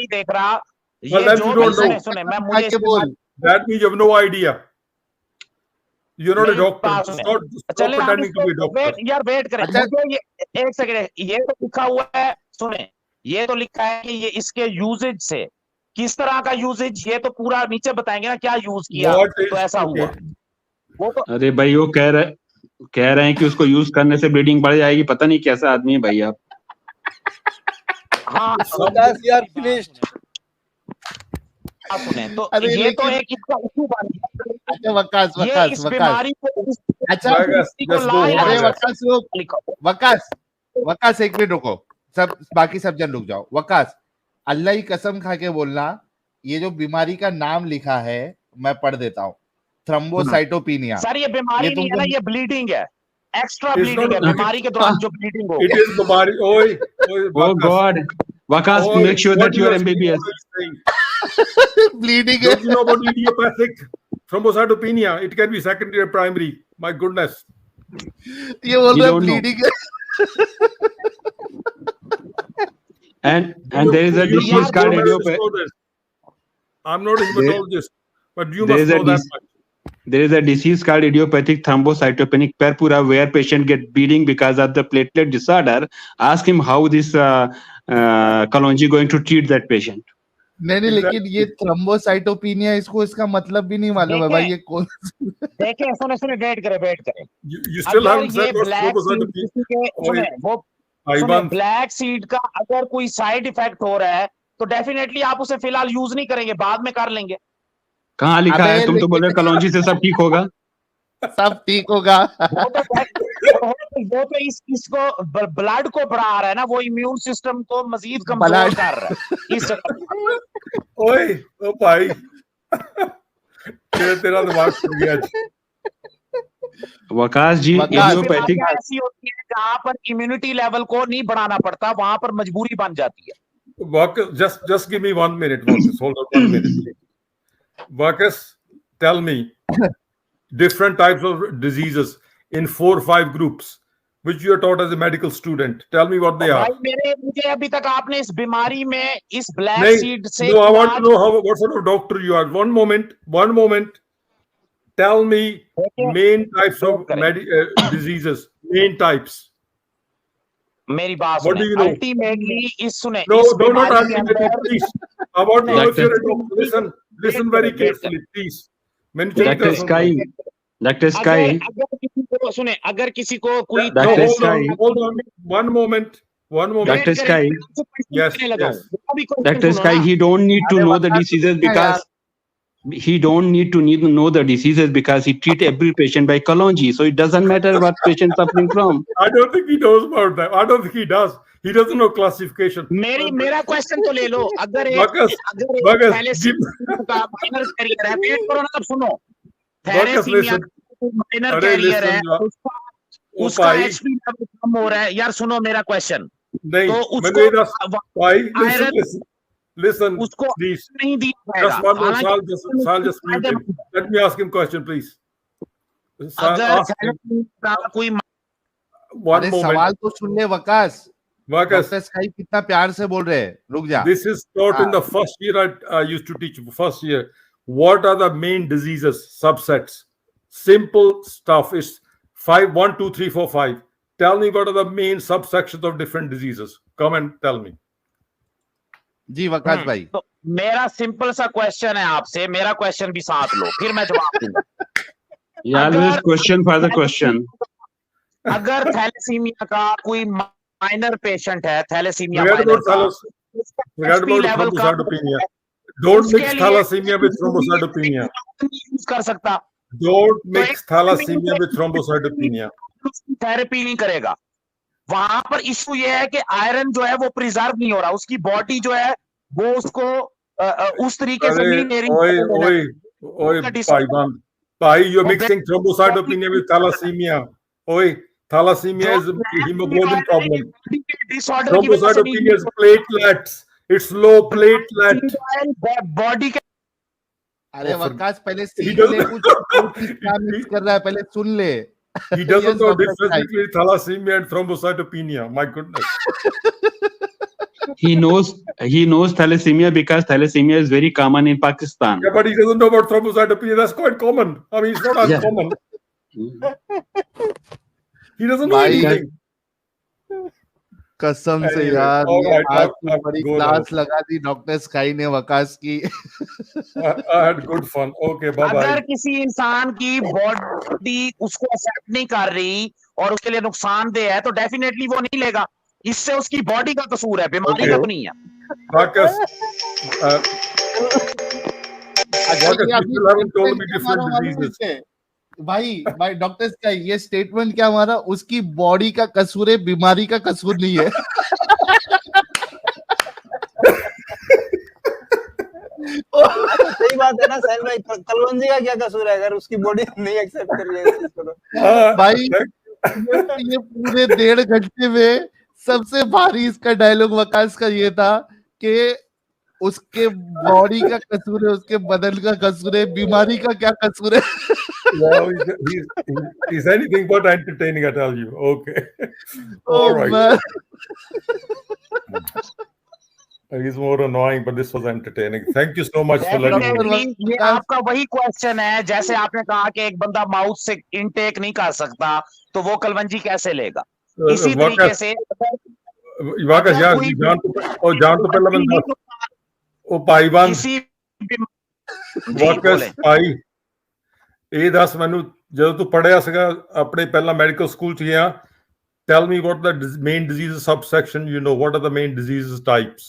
देख रहा Well, ये then जो you don't know. सुने मैं मुझे आके बोल। That means you have no idea. You're not a मेरी doctor. बात सुने। Stop चले हम pretending to be a doctor. Wait करें अच्छा। मुझे ये एक सेकंड, ये तो लिखा हुआ है, सुने, ये तो लिखा है कि ये इसके यूजेज से, किस तरह का यूजेज, ये तो पूरा नीचे बताएंगे ना क्या यूज किया What is- तो ऐसा हुआ okay. वो तो अरे भाई वो कह रहे हैं कि उसको यूज करने से ब्लीडिंग बढ़ जाएगी। पता नहीं कैसा आदमी है भाई आप। हाँ Vikas, you are finished. सुने तो अरे ये तो लेकिन- एक इसका इशू बन गया। अच्छा वकास ये वकास इस वकास बीमारी को अच्छा Vikas, को just go ला- on. अरे Vikas. वकास रुक, वकास एक मिनट रुको, सब बाकी सब जन रुक जाओ। वकास, अल्लाह की कसम खा के बोलना, ये जो बीमारी का नाम लिखा है मैं पढ़ देता हूँ, थ्रोम्बोसाइटोपिनिया। सर ये बीमारी ये नहीं है ना, तुमको- ये ब्लीडिंग है, एक्स्ट्रा It's ब्लीडिंग है, not- बीमारी के दौरान जो ब्लीडिंग हो। It is Bamari. Oi, Oh Vikas. God, Vakas, Oi, make sure what that you are are MBBS. saying? Bleeding है। Don't you know about idiopathic thrombocytopenia? It can be secondary or primary. My goodness. ये बोल You रहा है don't know. Bleeding है। And there is a You disease must called know idiopathic. this. I'm not a hematologist, but you There must is a know that dis- much. There is a disease called idiopathic thrombocytopenic purpura where patient get bleeding because of the platelet disorder. Ask him how this Kalonji going to treat that patient. नहीं लेकिन ये thrombocytopenia, इसको इसका मतलब भी नहीं मालूम है भाई, ये कौन देखें सुने वेट करें You still अगर haven't ये said what's black seed thrombocytopenia. किसी के सुने Oi, वो सुने Ivan. ब्लैक सीड का अगर कोई साइड इफेक्ट हो रहा है तो डेफिनेटली आप उसे फिलहाल यूज नहीं करेंगे, बाद में कर लेंगे। कहाँ लिखा अबे है? तुम तो लेकिन- बोल रहे कलौंजी से सब ठीक होगा। सब ठीक होगा। वो तो इसको ब्लड को बढ़ा रहा है ना, वो इम्यून सिस्टम को मजीद कमजोर Blood. कर रहा है इस Oi, oh भाई। तेरा दिमाग खुल गया आज। वकास जी, वकास, इडियोपैथिक बीमारियां ऐसी होती है जहां पर इम्यूनिटी लेवल को नहीं बढ़ाना पड़ता, वहां पर मजबूरी बन जाती है। Marcus, just give me 1 minute, Marcus. Hold on 1 minute. Marcus, tell me different types of diseases in 4 or 5 groups, which you are taught as a medical student. Tell me what they are. भाई मुझे अभी तक आपने इस बीमारी में इस black नहीं, सीड से no, I want to know what sort of doctor you are. One moment. Tell me main types of diseases. Main types. मेरी बात What सुने, do you know? अल्टीमेटली इस सुने No, इस do not बीमारी ask के me, अंदर please. I want to know if you're a Doctor- doctor. Listen very carefully, please. मैंने check डॉक्टर कर स्काई, डॉक्टर स्काई, अगर किसी को सुने, अगर किसी को कोई No, Dr. hold Sky. on, hold on. One moment. Dr. Sky. Yes, yes. Dr. Sky, he don't need to अरे know the वकास, diseases सुनना because he don't need to know the diseases because he treat every patient by Kalonji. So it doesn't matter what patient suffering from. I don't think he knows about that. I don't think he does. He doesn't know classification. मेरा question तो ले लो। अगर Marcus, अगर Marcus, thalassaemia का minor career है, wait करो ना, तब सुनो, Marcus, थैलेसीमिया listen. का माइनर अरे कैरियर है, listen, उसका ओ उसका भाई, एचपी लेवल कम हो रहा है। यार सुनो मेरा क्वेश्चन, नहीं, तो मैंने ये उसको भाई, iron- listen, उसको please. नहीं दिया Just one more, जाएगा। Sal, just mute him. Let me ask him question, please. Sal, अगर ask him. थैलेसीमिया का कोई One अरे moment. सवाल तो सुन ले वकास, Marcus, डॉक्टर स्काई कितना प्यार से बोल रहे हैं, रुक जा। this is taught in the first year I used to teach. First year, what are the main diseases? Subsets. Simple stuff. It's 5, 1, 2, 3, 4, 5. Tell me what are the main subsections of different diseases. Come and tell me. जी वकास भाई, तो मेरा simple सा question है आपसे, मेरा question भी साथ लो, फिर मैं जवाब दूंगा। He always question for the question. अगर थैलेसीमिया का कोई माइनर पेशेंट है, थैलेसीमिया Forget माइनर about का, thalassemia. Forget HP about level का thrombocytopenia. Don't उसके mix लिए thalassemia with thrombocytopenia. यूज कर सकता, Don't mix thalassemia with thrombocytopenia. Therapy नहीं करेगा। वहां पर इशू ये है कि आयरन जो है वो प्रिजर्व नहीं हो रहा, उसकी बॉडी जो है वो उसको उस तरीके से नहीं ले रही। Oi, Pai, you're mixing thrombocytopenia with thalassemia. Oi, thalassemia is a hemoglobin problem. Disorder की वजह से नहीं Thrombocytopenia is platelets. It's low platelet. Body के अरे और फिर- वकास पहले He सीख doesn't- ले कुछ क्या मिक्स कर रहा है, पहले सुन ले. He doesn't Yes, know Dr. difference Sai. between thalassemia and thrombocytopenia. My goodness. He knows thalassemia because thalassemia is very common in Pakistan. Yeah, but he doesn't know about thrombocytopenia. That's quite common. I mean, it's not Yeah. uncommon. He doesn't know भाई, anything. कसम से Anyway, यार, all ये right, आज I've- तो I've बड़ी gone class out. लगा दी doctor sky ने वकास की. I had good fun. Okay, bye अगर bye. किसी इंसान की बॉडी उसको एक्सेप्ट नहीं कर रही और उसके लिए नुकसानदेह है तो डेफिनेटली वो नहीं लेगा. इससे उसकी बॉडी का कसूर है, बीमारी Okay. का तो नहीं है. Marcus, अच्छा, Marcus, ये you अभी still haven't told statement me क्या different मारा मालूम diseases. है? भाई डॉक्टर स्काई, ये स्टेटमेंट क्या हमारा, उसकी बॉडी का कसूर है, बीमारी का कसूर नहीं है. सही बात है ना साहिल भाई, कलवंजी का क्या कसूर है अगर उसकी बॉडी नहीं एक्सेप्ट कर रही है इस चीज को तो? भाई ये पूरे 1.5 घंटे में सबसे भारी इसका डायलॉग वकास का ये था कि उसके बॉडी का कसूर है, उसके बदन का कसूर है, बीमारी का क्या कसूर है. Well, he's anything but entertaining, I tell you. Okay. All right. man. He's more annoying, but this was entertaining. Thank you so much for letting me. Definitely, ये आपका वही क्वेश्चन है, जैसे आपने कहा कि एक बंदा माउथ से इनटेक नहीं कर सकता तो वो कलवंजी कैसे लेगा. इसी तरीके से वाकई यार, जान तो पहला बंदा ਉਹ ਭਾਈਵਾਨ ਵਾਕਸ ਭਾਈ ਇਹ ਦੱਸ ਮੈਨੂੰ, ਜਦੋਂ ਤੂੰ ਪੜਿਆ ਸੀਗਾ ਆਪਣੇ ਪਹਿਲਾਂ ਮੈਡੀਕਲ ਸਕੂਲ ਚ ਗਿਆ, tell me what the main diseases subsection, you know, what are the main diseases types?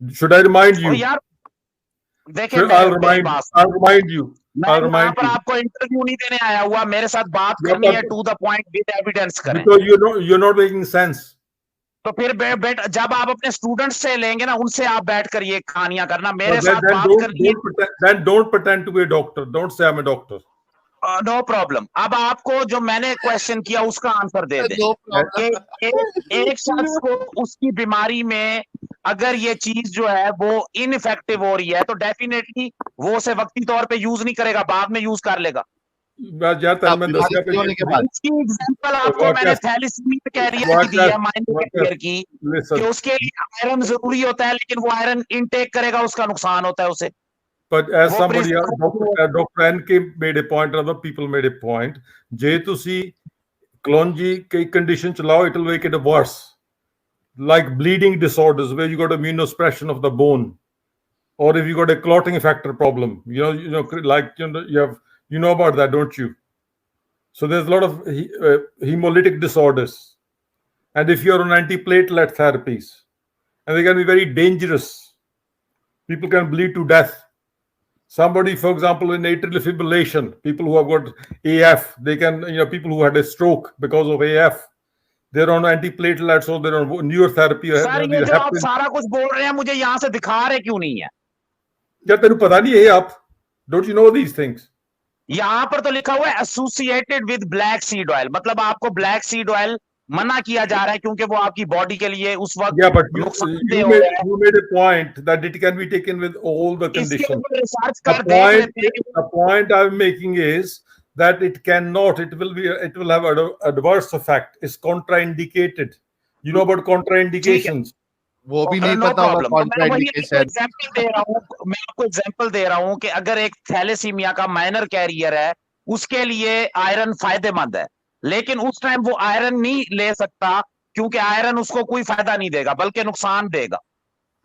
Should I remind you? यार देखिए, I'll remind you. मैं यहाँ पर आपको इंटरव्यू नहीं देने आया हुआ, मेरे साथ बात करनी है, to the point with evidence करें. Because you're not making sense. तो फिर जब आप अपने स्टूडेंट्स से लेंगे ना, उनसे आप बैठ कर ये कहानियां करना, मेरे Then साथ बात करनी है. Then don't pretend to be a doctor. Don't say I'm a doctor. No problem. अब आपको जो मैंने क्वेश्चन किया उसका आंसर दे दे. No problem. एक शख्स को उसकी बीमारी में अगर ये चीज जो है वो इनइफेक्टिव हो रही है तो डेफिनेटली वो उसे वक्ती तौर पे यूज नहीं करेगा, बाद में यूज कर लेगा. इसकी एग्जांपल आपको मैंने थैलेसीमिया कैरियर की दी है, माइनर कैरियर की, कि उसके लिए आयरन जरूरी होता है, लेकिन वो आयरन इनटेक करेगा, उसका नुकसान होता है उसे. But as somebody else, Dr. N.K. made a point, other people made a point, ਜੇ ਤੁਸੀਂ ਕਲੋਂਜੀ ਕਈ ਕੰਡੀਸ਼ਨ ਚ ਲਾਓ, it will make it worse. Like bleeding disorders where you got immunosuppression of the bone, or if you got a clotting factor problem, like you know about that, don't you? So there's a lot of hemolytic disorders, and if you're on antiplatelet therapies, and they can be very dangerous, people can bleed to death. Somebody, for example, in atrial fibrillation, people who have got AF, they can, people who had a stroke because of AF, they're on antiplatelets or they're on newer therapy. Sir, ये जो आप सारा कुछ बोल रहे हैं, मुझे यहाँ से दिखा रहे क्यों नहीं है? क्या तेरे पता नहीं है आप? Don't you know these things? यहाँ पर तो लिखा हुआ है associated with black seed oil, मतलब आपको ब्लैक सीड ऑयल मना किया जा रहा है क्योंकि वो आपकी बॉडी के लिए उस वक्त Yeah, but you made a point that it can be taken with all the conditions. The point I'm making is that it cannot. It will have an adverse effect. It's contraindicated. You know about contraindications? वो भी नहीं पता होगा contraindication. मैं आपको example दे रहा हूँ कि अगर एक थैलेसीमिया का माइनर कैरियर है, उसके लिए आयरन फायदेमंद है, लेकिन उस टाइम वो आयरन नहीं ले सकता क्योंकि आयरन उसको कोई फायदा नहीं देगा बल्कि नुकसान देगा.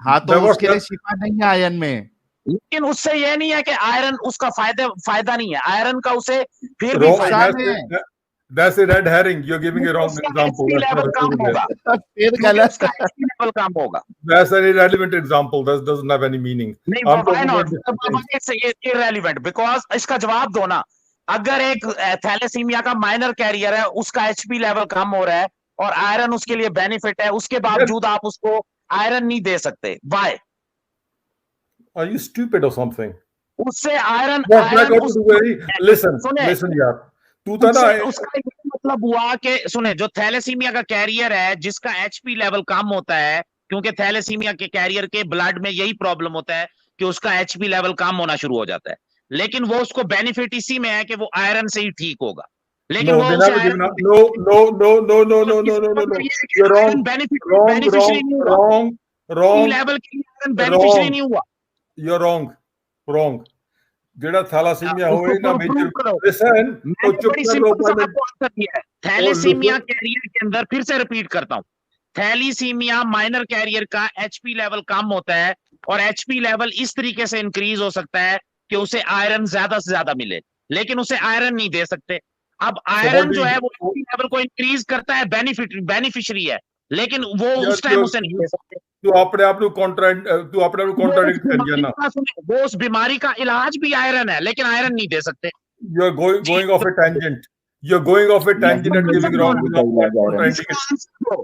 हाँ, तो उसके लिए शिफा नहीं है आयरन में, लेकिन उससे ये नहीं है कि आयरन उसका फायदा नहीं है, आयरन का उसे फिर भी फायदा है. That's a red herring. You're giving a wrong example. Level कम होगा, फिर गलत. लेवल कम होगा. That's an irrelevant example. That doesn't have any meaning. नहीं, why not? It's irrelevant because इसका जवाब दो ना. अगर एक थैलेसीमिया का माइनर कैरियर है, उसका एचपी लेवल कम हो रहा है और आयरन उसके लिए बेनिफिट है, उसके बावजूद आप उसको आयरन नहीं दे सकते. Why? Are you stupid or something? उससे आयरन listen यार, तू था ना, उसका मतलब हुआ कि सुने, जो थैलेसीमिया का कैरियर है जिसका एचपी लेवल कम होता है, क्योंकि थैलेसीमिया के कैरियर के ब्लड में यही प्रॉब्लम होता है कि उसका एचपी लेवल कम होना शुरू हो जाता है, लेकिन वो उसको बेनिफिट इसी में है कि वो आयरन से ही ठीक होगा, लेकिन No, वो they उसे never given iron up. No. You're wrong. Beneficiary नहीं हुआ, Wrong. लेवल के लिए आयरन बेनिफिशियरी नहीं हुआ। You're wrong. ਜਿਹੜਾ ਥੈਲਾਸੀਮੀਆ उसको ਹੋਏ ना प्रूव मेजर करो। लिसन तो मैंने चुप बड़ी कर लो सिंपल सा पहले आपको आंसर दिया है। थैलेसीमिया कैरियर के अंदर, फिर से रिपीट करता हूं, थैलीसीमिया माइनर कैरियर का एचपी लेवल कम होता है और एचपी लेवल इस तरीके से इंक्रीज हो सकता है कि उसे आयरन ज्यादा से ज्यादा मिले, लेकिन उसे आयरन नहीं दे सकते। अब आयरन जो है वो एचपी लेवल को इंक्रीज करता है, बेनिफिशियरी है, लेकिन वो उस टाइम उसे नहीं दे सकते। तू अपने आप ਨੂੰ कॉन्ट्राडिक्ट कर गया ना। वो उस बीमारी का इलाज भी आयरन है, लेकिन आयरन नहीं दे सकते। You are going off a tangent. You're going off a tangent and giving wrong contraindication.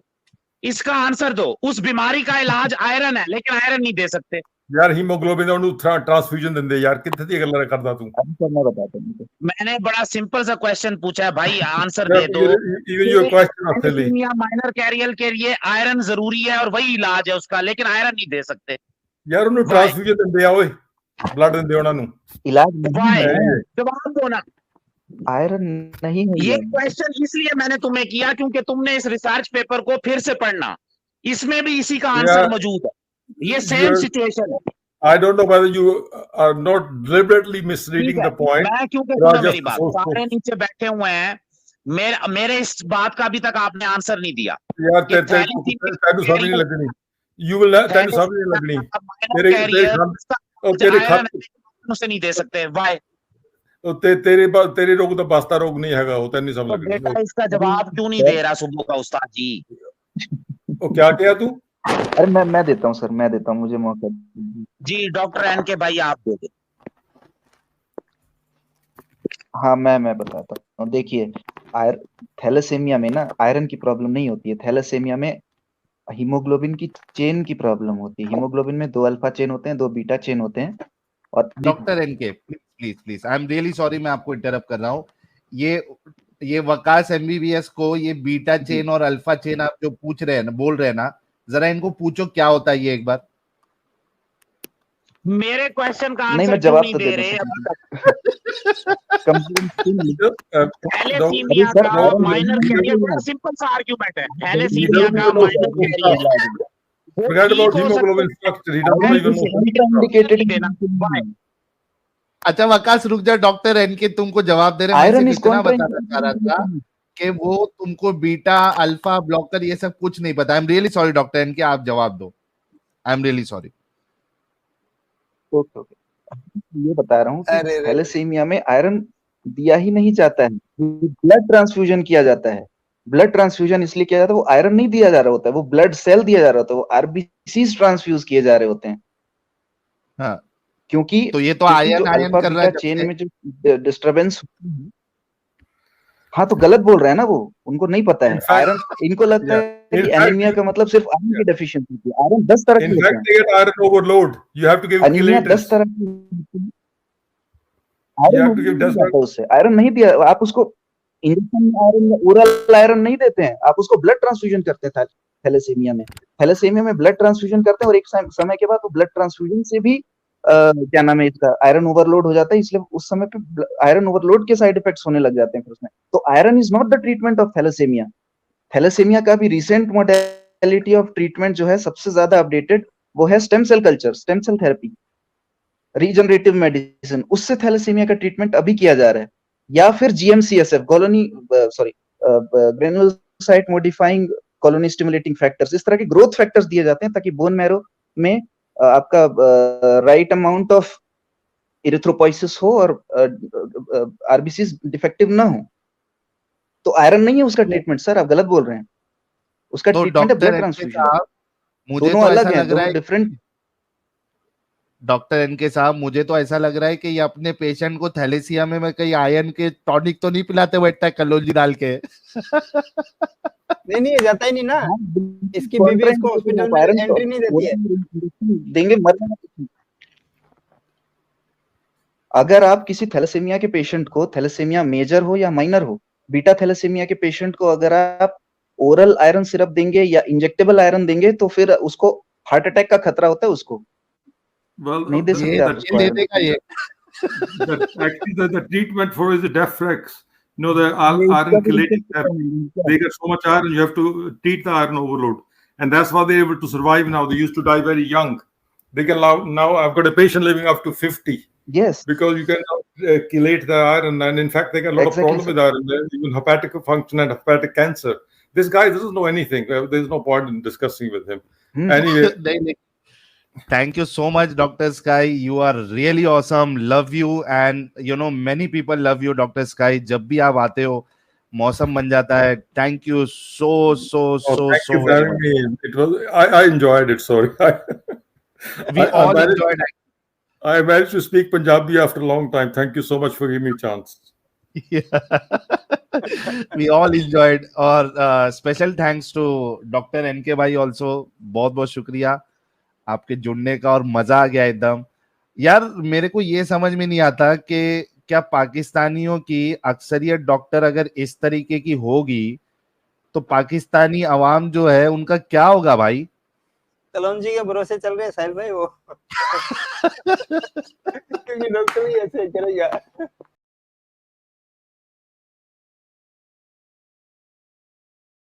इसका आंसर दो, उस बीमारी का इलाज आयरन है, लेकिन आयरन नहीं दे सकते। यार हीमोग्लोबिन ਉਹਨੂੰ ट्रांसफ्यूजन ਦਿੰਦੇ यार, कितने दी गल्लां करदा तू। मैं बताता हूँ। मैंने बड़ा सिंपल सा क्वेश्चन पूछा है भाई, आंसर दे दो। Even your question of silly. Minor carrier के लिए आयरन जरूरी है और वही इलाज है उसका, लेकिन आयरन नहीं दे सकते। यार ਉਹਨੂੰ ट्रांसफ्यूजन ਦਿੰਦੇ ਆ ਓਏ, ब्लड ਦਿੰਦੇ ਉਹਨਾਂ ਨੂੰ। इलाज नहीं है, जवाब दो ना। आयरन नहीं है। ये क्वेश्चन इसलिए मैंने तुम्हें किया क्योंकि तुमने इस रिसर्च पेपर को फिर से पढ़ना, इसमें भी इसी का आंसर मौजूद है, ये सेम सिचुएशन है। I don't know whether you are not deliberately misreading the point. मैं क्योंकि सुनो मेरी बात, सारे नीचे बैठे हुए हैं, मेरे इस बात का अभी तक आपने आंसर नहीं दिया। यार तेरे समझ नहीं लगनी, you will not, तेरे समझ नहीं लगनी, तेरे उसे नहीं दे सकते। वाई? तेरे रोग तो बस्ता रोग नहीं हैगा, वो नहीं समझ लगनी। बेटा इसका जवाब क्यों नहीं दे रहा सुबह का उस्ताद जी? वो क्या किया तू? अरे मैं देता हूँ सर, मैं देता हूँ, मुझे मौका जी। डॉक्टर एन के भाई आप दे दे। हाँ मैं बताता हूँ। देखिए, थैलेसीमिया में ना आयरन की प्रॉब्लम नहीं होती है, थैलेसीमिया में हीमोग्लोबिन की चेन की प्रॉब्लम होती है। हीमोग्लोबिन में 2 अल्फा चेन होते हैं, 2 बीटा चेन होते हैं। और doctor NK please I am really sorry, मैं आपको इंटरप्ट कर रहा हूँ। ये वकास एमबीबीएस को ये बीटा चेन और अल्फा चेन आप जो पूछ रहे हैं ना, बोल रहे हैं ना, जरा इनको पूछो क्या होता है ये एक बार। मेरे क्वेश्चन का नहीं, आंसर मैं क्यों जवाब नहीं तो दे दे रहे? थैलेसीमिया थैलेसीमिया का माइनर कैरियर बड़ा सिंपल सा आर्गुमेंट है। थैलेसीमिया का minor carrier, Forget about hemoglobin structure. He doesn't even know. अच्छा वकास रुक जा, डॉक्टर एनके तुमको जवाब दे रहे हैं। आयरन इस बताना चाह रहा था कि वो तुमको बीटा अल्फा ब्लॉकर ये सब कुछ नहीं पता। I am really sorry doctor NK, आप जवाब दो। I am really sorry. Okay, ये बता रहा हूँ कि थैलेसीमिया में आयरन दिया ही नहीं जाता है, ब्लड ट्रांसफ्यूजन किया जाता है। ब्लड ट्रांसफ्यूजन इसलिए किया जाता है, वो आयरन नहीं दिया जा रहा होता है, वो ब्लड सेल दिया जा रहा होता है, वो आरबीसीज ट्रांसफ्यूज किए जा रहे होते हैं। हाँ, क्योंकि तो ये तो आयन कर रहा है चेन में जो डिस्टरबेंस। हाँ, तो गलत बोल रहे हैं ना वो, उनको नहीं पता है। आयरन, इनको लगता है कि एनीमिया का मतलब सिर्फ आयरन की डेफिशिएंसी है। आयरन 10 तरह के होते हैं। Iron overload, you have to give anaemia 10 तरह की, आयरन नहीं दिया। आप उसको इंजेक्शन में आयरन, ओरल आयरन नहीं देते हैं, आप उसको ब्लड ट्रांसफ्यूजन करते हैं। थैलेसीमिया में ब्लड ट्रांसफ्यूजन करते हैं, और एक समय के बाद वो ब्लड ट्रांसफ्यूजन से भी क्या नाम है इसका, आयरन ओवरलोड हो जाता है। इसलिए उस समय पे आयरन ओवरलोड के साइड इफेक्ट्स होने लग जाते हैं फिर उसमें। तो iron is not the treatment of thalassaemia. Thalassaemia का भी रिसेंट मोडेलिटी ऑफ ट्रीटमेंट जो है सबसे ज्यादा अपडेटेड, वो है stem cell culture, stem cell therapy, regenerative medicine. उससे थैलेसीमिया का ट्रीटमेंट अभी किया जा रहा है। या फिर GMCSF, granulocyte modifying colony stimulating factors, इस तरह के ग्रोथ फैक्टर्स दिए जाते हैं ताकि बोन मैरो में आपका राइट अमाउंट ऑफ इरिथ्रोपोइसिस हो और आरबीसीज डिफेक्टिव ना हो। तो आयरन नहीं है उसका ट्रीटमेंट सर, आप गलत बोल रहे हैं। उसका ट्रीटमेंट है ब्लड ट्रांसफ्यूजन। मुझे तो अलग ऐसा लग रहा है डिफरेंट। डॉक्टर एनके साहब, मुझे तो ऐसा लग रहा है कि ये अपने पेशेंट को थैलेसिया में कहीं आयरन के टॉनिक तो नहीं पिलाते बैठता है कलौंजी डाल के। नहीं जाता ही नहीं ना, इसकी बीबी इसको हॉस्पिटल में एंट्री नहीं देती है। देंगे मरने। अगर आप किसी थैलेसीमिया के पेशेंट को, थैलेसीमिया मेजर हो या माइनर हो, बीटा थैलेसीमिया के पेशेंट को अगर आप ओरल आयरन सिरप देंगे या इंजेक्टेबल आयरन देंगे तो फिर उसको हार्ट अटैक का खतरा होता है उसको, Well, नहीं दे सकते आप उसको ये आयरन। देगा ये actually the treatment for is the Defrex. You know, the iron chelating therapy. They get so much iron, you have to treat the iron overload. And that's why they're able to survive now. They used to die very young. They can now I've got a patient living up to 50 Yes, because you can chelate the iron. And in fact, they got a lot Exactly, of problems with iron, even hepatic function and hepatic cancer. This guy doesn't know anything. There's no point in discussing with him. Anyway, नहीं, thank you so much, Dr. Sky. You are really awesome. Love you, and you know many people love you, Dr. Sky. जब भी आप आते हो, मौसम बन जाता है. Thank you so thank you for much. having me. It was I enjoyed it. Sorry, We all enjoyed it. I managed to speak Punjabi after a long time. Thank you so much for giving me a chance. We all enjoyed. और special thanks to Dr. NK भाई also. बहुत बहुत शुक्रिया आपके जुड़ने का और मजा आ गया एकदम. यार मेरे को ये समझ में नहीं आता कि क्या पाकिस्तानियों की अक्सरियत डॉक्टर अगर इस तरीके की होगी तो पाकिस्तानी अवाम जो है उनका क्या होगा भाई? कलौंजी के भरोसे चल रहे हैं साहिल भाई वो क्योंकि डॉक्टर भी ऐसे करेगा.